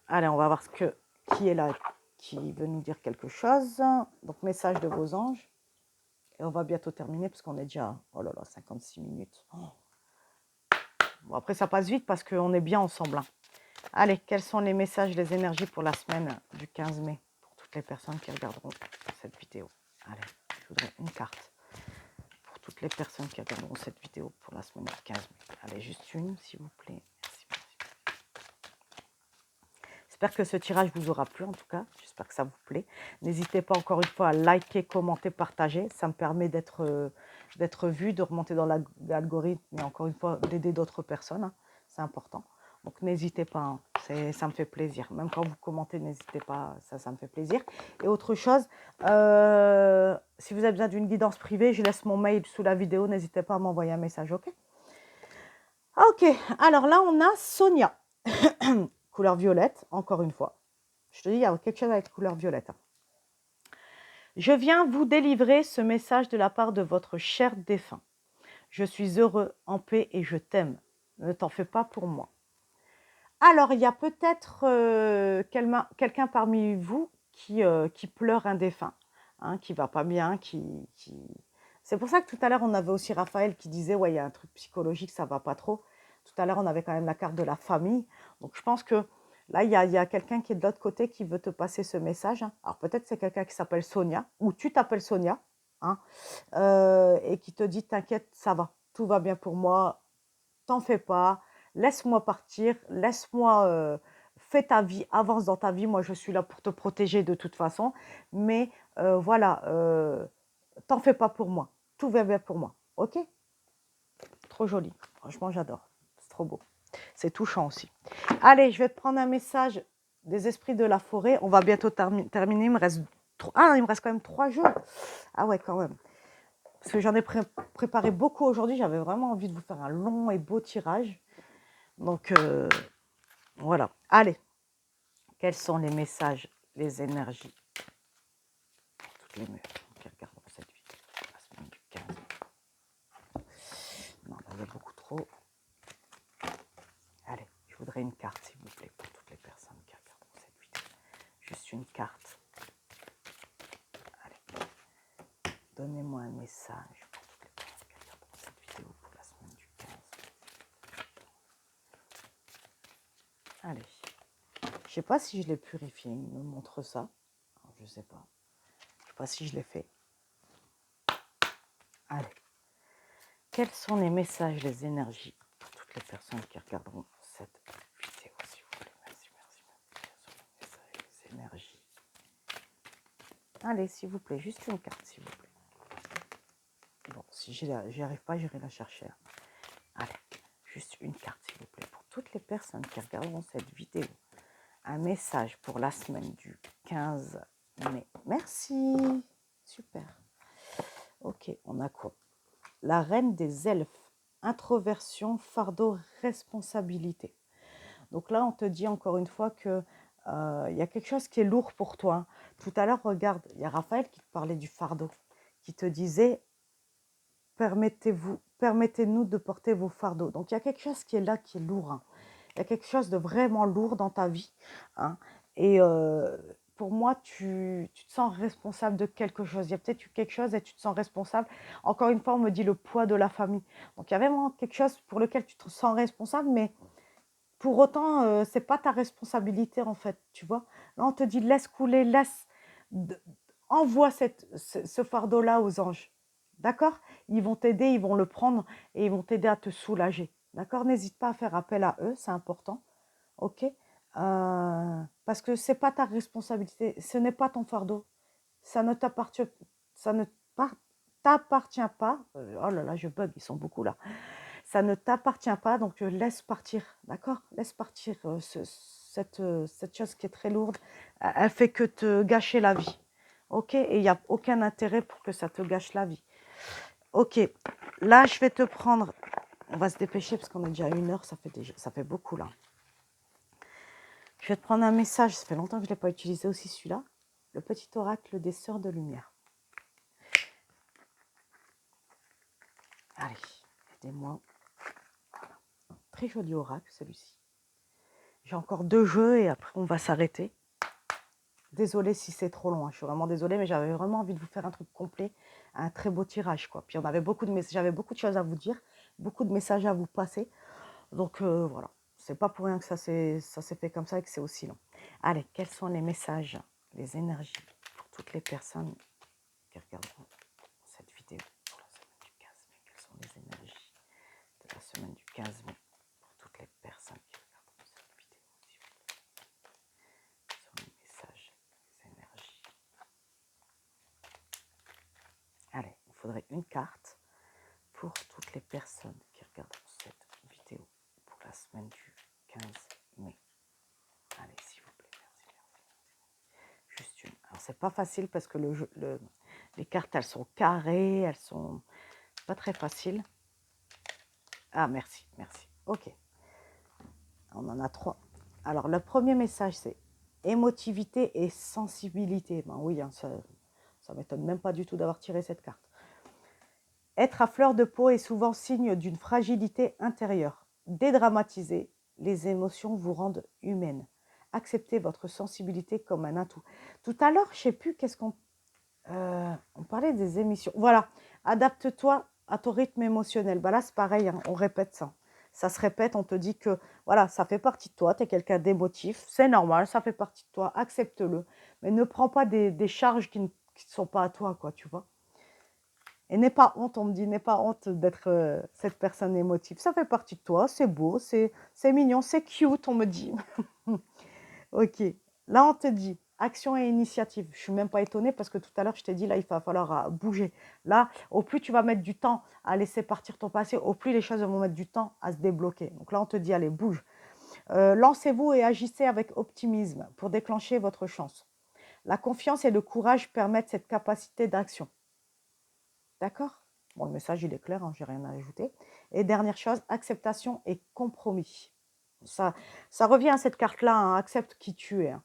Allez, on va voir qui est là, qui veut nous dire quelque chose. Donc, message de vos anges. Et on va bientôt terminer parce qu'on est déjà, oh là là, 56 minutes. Oh. Bon, après, ça passe vite parce qu'on est bien ensemble. Hein. Allez, quels sont les messages, les énergies pour la semaine du 15 mai pour toutes les personnes qui regarderont cette vidéo? Allez, je voudrais une carte pour toutes les personnes qui regarderont cette vidéo pour la semaine du 15 mai. Allez, juste une, s'il vous plaît. Merci. J'espère que ce tirage vous aura plu en tout cas. J'espère que ça vous plaît. N'hésitez pas encore une fois à liker, commenter, partager. Ça me permet d'être vu, de remonter dans l'algorithme et encore une fois d'aider d'autres personnes. Hein. C'est important. Donc n'hésitez pas. Hein. Ça me fait plaisir. Même quand vous commentez, n'hésitez pas. Ça me fait plaisir. Et autre chose, si vous avez besoin d'une guidance privée, je laisse mon mail sous la vidéo. N'hésitez pas à m'envoyer un message. OK? Ok. Alors là, on a Sonia. Couleur violette, encore une fois. Je te dis, il y a quelque chose avec couleur violette. Je viens vous délivrer ce message de la part de votre cher défunt. Je suis heureux, en paix et je t'aime. Ne t'en fais pas pour moi. Alors, il y a peut-être quelqu'un parmi vous qui pleure un défunt, hein, qui va pas bien, C'est pour ça que tout à l'heure, on avait aussi Raphaël qui disait, ouais, il y a un truc psychologique, ça va pas trop. Tout à l'heure, on avait quand même la carte de la famille. Donc, je pense que là, il y a quelqu'un qui est de l'autre côté qui veut te passer ce message. Hein. Alors, peut-être c'est quelqu'un qui s'appelle Sonia, ou tu t'appelles Sonia, hein, et qui te dit, t'inquiète, ça va, tout va bien pour moi, t'en fais pas, laisse-moi partir, fais ta vie, avance dans ta vie, moi je suis là pour te protéger de toute façon, mais voilà, t'en fais pas pour moi, tout va bien pour moi, ok? Trop joli, franchement j'adore, c'est trop beau, c'est touchant aussi. Allez, je vais te prendre un message des esprits de la forêt, on va bientôt terminer, il me reste quand même 3 jours, ah ouais quand même. Parce que j'en ai préparé beaucoup aujourd'hui, j'avais vraiment envie de vous faire un long et beau tirage. Donc, voilà. Allez, quels sont les messages, les énergies pour toutes les meufs qui regarderont cette vidéo la semaine du 15. Non, là, il y a beaucoup trop. Allez, je voudrais une carte, s'il vous plaît, pour toutes les personnes qui regarderont cette vidéo. Juste une carte. Allez, donnez-moi un message pour toutes les personnes qui regarderont cette vidéo pour la semaine du 15. Allez. Je sais pas si je l'ai purifié, il me montre ça. Alors, je sais pas. Je sais pas si je l'ai fait. Allez. quels sont les messages, les énergies pour toutes les personnes qui regarderont cette vidéo, s'il vous plaît. Merci, merci, merci. Quels sont les messages, les énergies. Allez, s'il vous plaît, juste une carte, s'il vous plaît. Bon, si j'y arrive pas, j'irai la chercher. Allez, juste une carte, s'il vous plaît, pour toutes les personnes qui regarderont cette vidéo. Un message pour la semaine du 15 mai. Merci. Super. Ok, on a quoi? La reine des elfes. Introversion, fardeau, responsabilité. Donc là, on te dit encore une fois que y a quelque chose qui est lourd pour toi. Tout à l'heure, regarde, il y a Raphaël qui te parlait du fardeau, qui te disait permettez-nous de porter vos fardeaux. Donc il y a quelque chose qui est là, qui est lourd. Hein. Il y a quelque chose de vraiment lourd dans ta vie. Hein. Et pour moi, tu te sens responsable de quelque chose. Il y a peut-être eu quelque chose et tu te sens responsable. Encore une fois, on me dit le poids de la famille. Donc il y a vraiment quelque chose pour lequel tu te sens responsable, mais pour autant, c'est pas ta responsabilité en fait, tu vois. Là, on te dit laisse couler, envoie ce fardeau-là aux anges. D'accord? Ils vont t'aider, ils vont le prendre et ils vont t'aider à te soulager. D'accord? N'hésite pas à faire appel à eux, c'est important. Ok? Parce que c'est pas ta responsabilité, ce n'est pas ton fardeau. Ça ne t'appartient, ça ne t'appartient pas. Oh là là, je bug, ils sont beaucoup là. Ça ne t'appartient pas, donc laisse partir, d'accord? Laisse partir cette chose qui est très lourde. Elle fait que te gâcher la vie, ok? Et il n'y a aucun intérêt pour que ça te gâche la vie. Ok, là, je vais te prendre... On va se dépêcher parce qu'on est déjà à 1 heure, ça fait beaucoup là. Je vais te prendre un message, ça fait longtemps que je ne l'ai pas utilisé aussi celui-là. Le petit oracle des sœurs de lumière. Allez, aidez-moi. Voilà. Très joli oracle celui-ci. J'ai encore 2 jeux et après on va s'arrêter. Désolée si c'est trop long, hein. Je suis vraiment désolée, mais j'avais vraiment envie de vous faire un truc complet, un très beau tirage, quoi. Puis j'avais beaucoup de choses à vous dire, beaucoup de messages à vous passer. Donc voilà, c'est pas pour rien que ça s'est fait comme ça et que c'est aussi long. Allez, quels sont les messages, les énergies pour toutes les personnes qui regarderont cette vidéo pour la semaine du 15 mai? Quelles sont les énergies de la semaine du 15 mai pour toutes les personnes qui regarderont cette vidéo? Quels sont les messages, les énergies? Allez, il faudrait une carte pour toutes les personnes qui regarderont cette vidéo pour la semaine du 15 mai. Allez, s'il vous plaît, merci, merci. Juste une. Alors, c'est pas facile parce que les cartes, elles sont carrées, elles sont pas très faciles. Ah, merci, merci. Ok. On en a 3. Alors, le premier message, c'est émotivité et sensibilité. Ben oui, hein, ça m'étonne même pas du tout d'avoir tiré cette carte. Être à fleur de peau est souvent signe d'une fragilité intérieure. Dédramatisez, les émotions vous rendent humaine. Acceptez votre sensibilité comme un atout. Tout à l'heure, je ne sais plus qu'est-ce qu'on... on parlait des émissions. Voilà, adapte-toi à ton rythme émotionnel. Bah là, c'est pareil, hein, on répète ça. Ça se répète, on te dit que voilà, ça fait partie de toi, tu es quelqu'un d'émotif, c'est normal, ça fait partie de toi, accepte-le. Mais ne prends pas des charges qui ne sont pas à toi, quoi, tu vois. Et n'aie pas honte, on me dit, n'aie pas honte d'être cette personne émotive. Ça fait partie de toi, c'est beau, c'est mignon, c'est cute, on me dit. Ok, là on te dit action et initiative. Je ne suis même pas étonnée parce que tout à l'heure je t'ai dit, là il va falloir bouger. Là, au plus tu vas mettre du temps à laisser partir ton passé, au plus les choses vont mettre du temps à se débloquer. Donc là on te dit, allez, bouge. Lancez-vous et agissez avec optimisme pour déclencher votre chance. La confiance et le courage permettent cette capacité d'action. D'accord? Bon, le message, il est clair, hein, je n'ai rien à ajouter. Et dernière chose, acceptation et compromis. Ça revient à cette carte-là, hein, accepte qui tu es. Hein.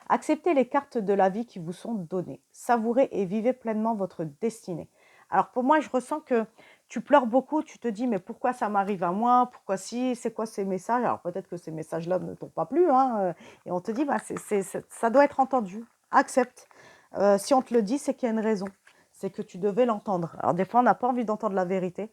Acceptez les cartes de la vie qui vous sont données. Savourez et vivez pleinement votre destinée. Alors pour moi, je ressens que tu pleures beaucoup, tu te dis, mais pourquoi ça m'arrive à moi? Pourquoi si? C'est quoi ces messages? Alors peut-être que ces messages-là ne t'ont pas plu, hein, et on te dit, bah, ça doit être entendu. Accepte. Si on te le dit, c'est qu'il y a une raison. C'est que tu devais l'entendre. Alors des fois, on n'a pas envie d'entendre la vérité.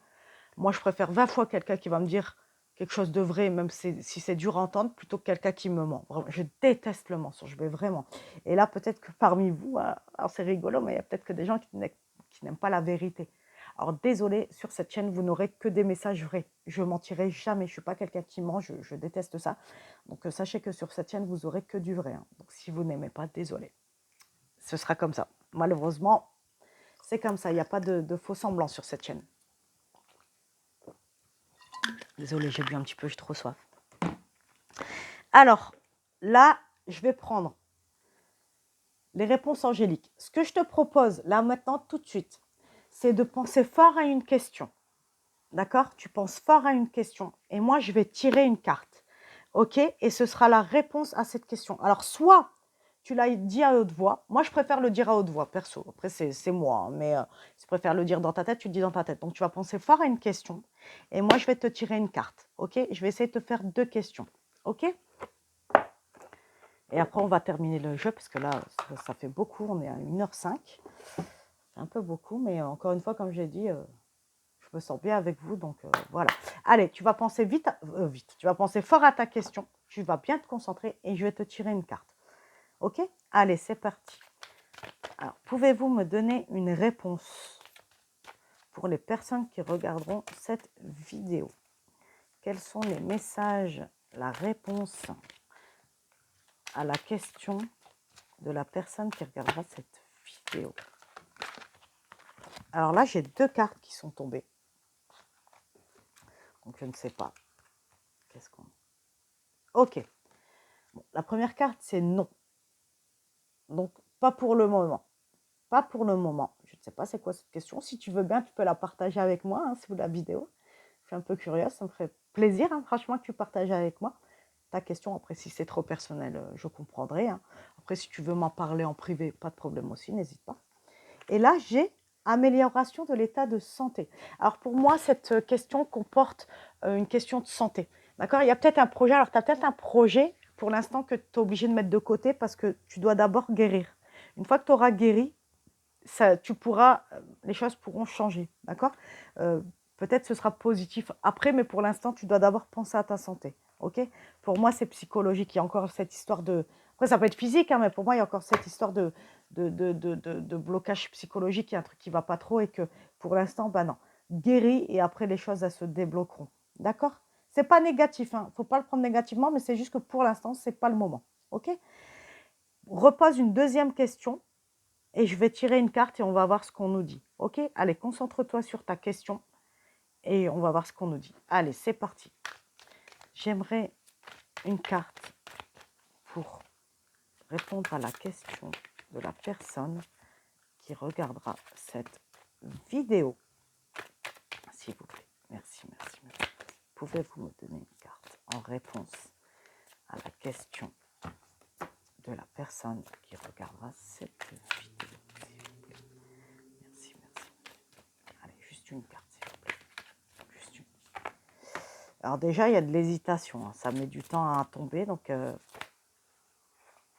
Moi, je préfère 20 fois quelqu'un qui va me dire quelque chose de vrai, même si c'est dur à entendre, plutôt que quelqu'un qui me ment. Vraiment, je déteste le mensonge, mais vraiment. Et là, peut-être que parmi vous, alors c'est rigolo, mais il y a peut-être que des gens qui n'aiment pas la vérité. Alors désolé, sur cette chaîne, vous n'aurez que des messages vrais. Je mentirai jamais, je ne suis pas quelqu'un qui ment, je déteste ça. Donc sachez que sur cette chaîne, vous aurez que du vrai. Hein. Donc si vous n'aimez pas, désolé. Ce sera comme ça. Malheureusement, c'est comme ça, il n'y a pas de faux semblants sur cette chaîne. Désolé, j'ai bu un petit peu, j'ai trop soif. Alors, là, je vais prendre les réponses angéliques. Ce que je te propose, là, maintenant, tout de suite, c'est de penser fort à une question. D'accord? Tu penses fort à une question. Et moi, je vais tirer une carte. OK? Et ce sera la réponse à cette question. Alors, soit tu l'as dit à haute voix. Moi, je préfère le dire à haute voix, perso. Après, c'est moi. Hein, mais si tu préfères le dire dans ta tête, tu le dis dans ta tête. Donc, tu vas penser fort à une question. Et moi, je vais te tirer une carte. OK? Je vais essayer de te faire 2 questions. OK? Et après, on va terminer le jeu parce que là, ça fait beaucoup. On est à 1h05. C'est un peu beaucoup. Mais encore une fois, comme j'ai dit, je me sens bien avec vous. Donc, voilà. Allez, tu vas penser vite. Tu vas penser fort à ta question. Tu vas bien te concentrer et je vais te tirer une carte. OK? Allez, c'est parti. Alors, pouvez-vous me donner une réponse pour les personnes qui regarderont cette vidéo? Quels sont les messages, la réponse à la question de la personne qui regardera cette vidéo? Alors là, j'ai 2 cartes qui sont tombées. Donc, je ne sais pas. Qu'est-ce qu'on... OK. Bon, la première carte, c'est non. Donc, pas pour le moment. Pas pour le moment. Je ne sais pas c'est quoi cette question. Si tu veux bien, tu peux la partager avec moi, hein, sous la vidéo. Je suis un peu curieuse, ça me ferait plaisir, hein, franchement, que tu partages avec moi ta question. Après, si c'est trop personnel, je comprendrai. Hein. Après, si tu veux m'en parler en privé, pas de problème aussi, n'hésite pas. Et là, j'ai amélioration de l'état de santé. Alors, pour moi, cette question comporte une question de santé. D'accord? Il y a peut-être un projet. Alors, tu as peut-être un projet pour l'instant que tu es obligé de mettre de côté parce que tu dois d'abord guérir. Une fois que tu auras guéri, ça, les choses pourront changer, d'accord? Peut-être ce sera positif après, mais pour l'instant, tu dois d'abord penser à ta santé, ok? Pour moi, c'est psychologique. Il y a encore cette histoire de... Après, ça peut être physique, hein, mais pour moi, il y a encore cette histoire de blocage psychologique. Il y a un truc qui ne va pas trop et que pour l'instant, ben non. Guéris et après, les choses, elles se débloqueront, d'accord? C'est pas négatif, hein. Faut pas le prendre négativement, mais c'est juste que pour l'instant, c'est pas le moment, ok? Repose une deuxième question. Et je vais tirer une carte et on va voir ce qu'on nous dit. Ok? Allez, concentre-toi sur ta question et on va voir ce qu'on nous dit. Allez, c'est parti. J'aimerais une carte pour répondre à la question de la personne qui regardera cette vidéo. S'il vous plaît. Merci, merci, merci. Pouvez-vous me donner une carte en réponse à la question de la personne qui regardera cette vidéo? Merci, merci. Allez, juste une carte, s'il vous plaît. Juste une. Alors déjà, il y a de l'hésitation. Hein. Ça met du temps à tomber. Donc,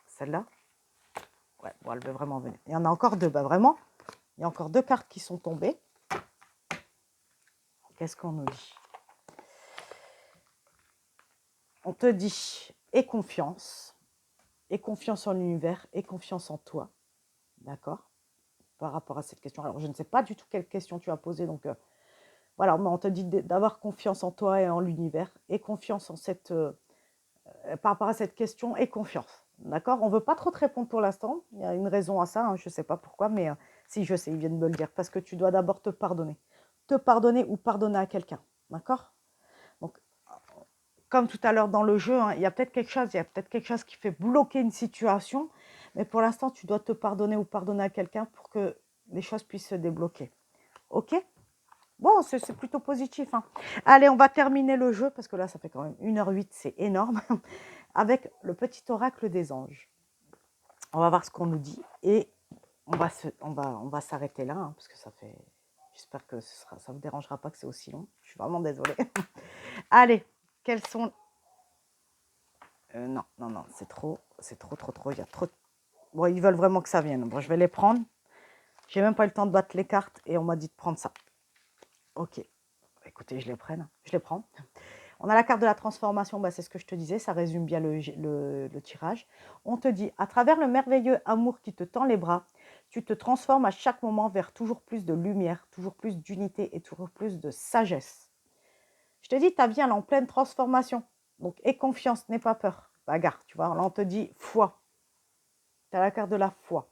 celle-là, ouais, bon, elle veut vraiment venir. Il y en a encore 2. Bah, vraiment, il y a encore 2 cartes qui sont tombées. Qu'est-ce qu'on nous dit? On te dit, aie confiance en l'univers, aie confiance en toi. D'accord? Par rapport à cette question. Alors, je ne sais pas du tout quelle question tu as posée. Donc, voilà, mais on te dit d'avoir confiance en toi et en l'univers. Aie confiance en cette... par rapport à cette question, aie confiance. D'accord? On ne veut pas trop te répondre pour l'instant. Il y a une raison à ça, hein, je ne sais pas pourquoi, mais si je sais, ils viennent de me le dire. Parce que tu dois d'abord te pardonner. Te pardonner ou pardonner à quelqu'un. D'accord? Donc, comme tout à l'heure dans le jeu, hein, il y a peut-être quelque chose qui fait bloquer une situation. Mais pour l'instant, tu dois te pardonner ou pardonner à quelqu'un pour que les choses puissent se débloquer. Ok? Bon, c'est plutôt positif. Hein. Allez, on va terminer le jeu parce que là, ça fait quand même 1h08, c'est énorme. Avec le petit oracle des anges. On va voir ce qu'on nous dit et on va s'arrêter là hein, parce que ça fait... J'espère que ça ne vous dérangera pas que c'est aussi long. Je suis vraiment désolée. Allez, quels sont... non, c'est trop. Il y a trop... Bon, ils veulent vraiment que ça vienne. Bon, je vais les prendre. J'ai même pas eu le temps de battre les cartes et on m'a dit de prendre ça. Ok. Écoutez, je les prends. On a la carte de la transformation, bah, c'est ce que je te disais, ça résume bien le tirage. On te dit, à travers le merveilleux amour qui te tend les bras, Tu te transformes à chaque moment vers toujours plus de lumière, toujours plus d'unité et toujours plus de sagesse. Je te dis, ta vie, elle est en pleine transformation. Donc, aie confiance, n'aie pas peur. Bagarre, tu vois. Là, on te dit foi. Tu as la carte de la foi.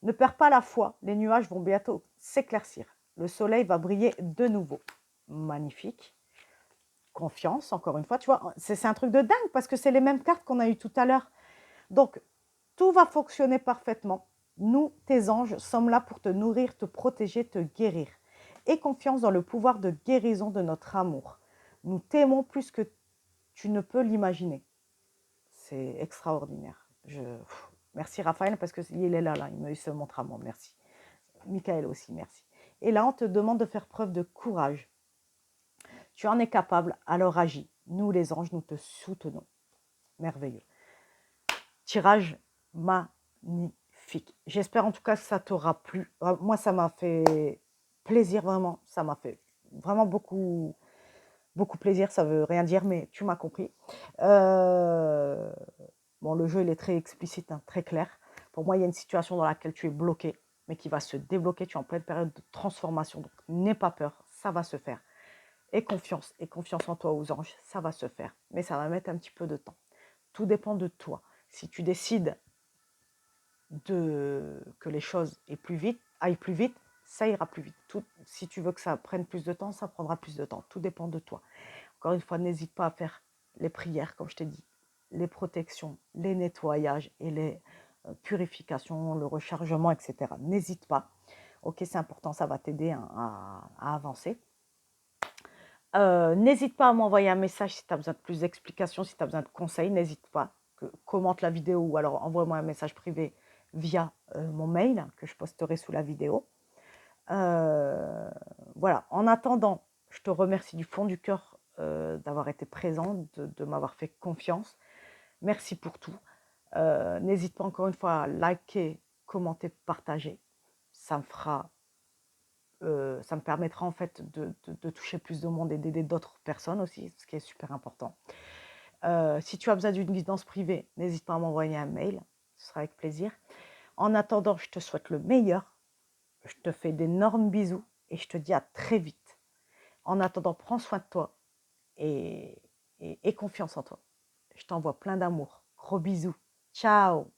Ne perds pas la foi. Les nuages vont bientôt s'éclaircir. Le soleil va briller de nouveau. Magnifique. Confiance, encore une fois. Tu vois, c'est un truc de dingue parce que c'est les mêmes cartes qu'on a eues tout à l'heure. Donc, tout va fonctionner parfaitement. Nous, tes anges, sommes là pour te nourrir, te protéger, te guérir. Aie confiance dans le pouvoir de guérison de notre amour. Nous t'aimons plus que tu ne peux l'imaginer. C'est extraordinaire. Merci Raphaël parce qu'il est là, il se montre à moi. Merci. Michael aussi, merci. Et là, on te demande de faire preuve de courage. Tu en es capable, alors agis. Nous, les anges, nous te soutenons. Merveilleux. Tirage magnifique. J'espère en tout cas que ça t'aura plu. Moi, ça m'a fait plaisir, vraiment. Ça m'a fait vraiment beaucoup, beaucoup plaisir. Ça veut rien dire, mais tu m'as compris. Bon, le jeu, il est très explicite, hein, très clair. Pour moi, il y a une situation dans laquelle tu es bloqué, mais qui va se débloquer. Tu es en pleine période de transformation. Donc, n'aie pas peur, ça va se faire. Et confiance en toi, aux anges, ça va se faire. Mais ça va mettre un petit peu de temps. Tout dépend de toi. Si tu décides que les choses aillent plus vite, ça ira plus vite. Si tu veux que ça prenne plus de temps, ça prendra plus de temps. Tout dépend de toi. Encore une fois, n'hésite pas à faire les prières, comme je t'ai dit, les protections, les nettoyages et les purifications, le rechargement, etc. N'hésite pas. Ok, c'est important, ça va t'aider à avancer. N'hésite pas à m'envoyer un message si tu as besoin de plus d'explications, si tu as besoin de conseils, n'hésite pas. Commente la vidéo ou alors envoie-moi un message privé via mon mail que je posterai sous la vidéo. Voilà, en attendant, je te remercie du fond du cœur d'avoir été présent, de m'avoir fait confiance. Merci pour tout. N'hésite pas encore une fois à liker, commenter, partager. Ça me permettra en fait de toucher plus de monde et d'aider d'autres personnes aussi, ce qui est super important. Si tu as besoin d'une guidance privée, n'hésite pas à m'envoyer un mail, ce sera avec plaisir. En attendant, je te souhaite le meilleur. Je te fais d'énormes bisous et je te dis à très vite. En attendant, prends soin de toi et confiance en toi. Je t'envoie plein d'amour. Gros bisous. Ciao.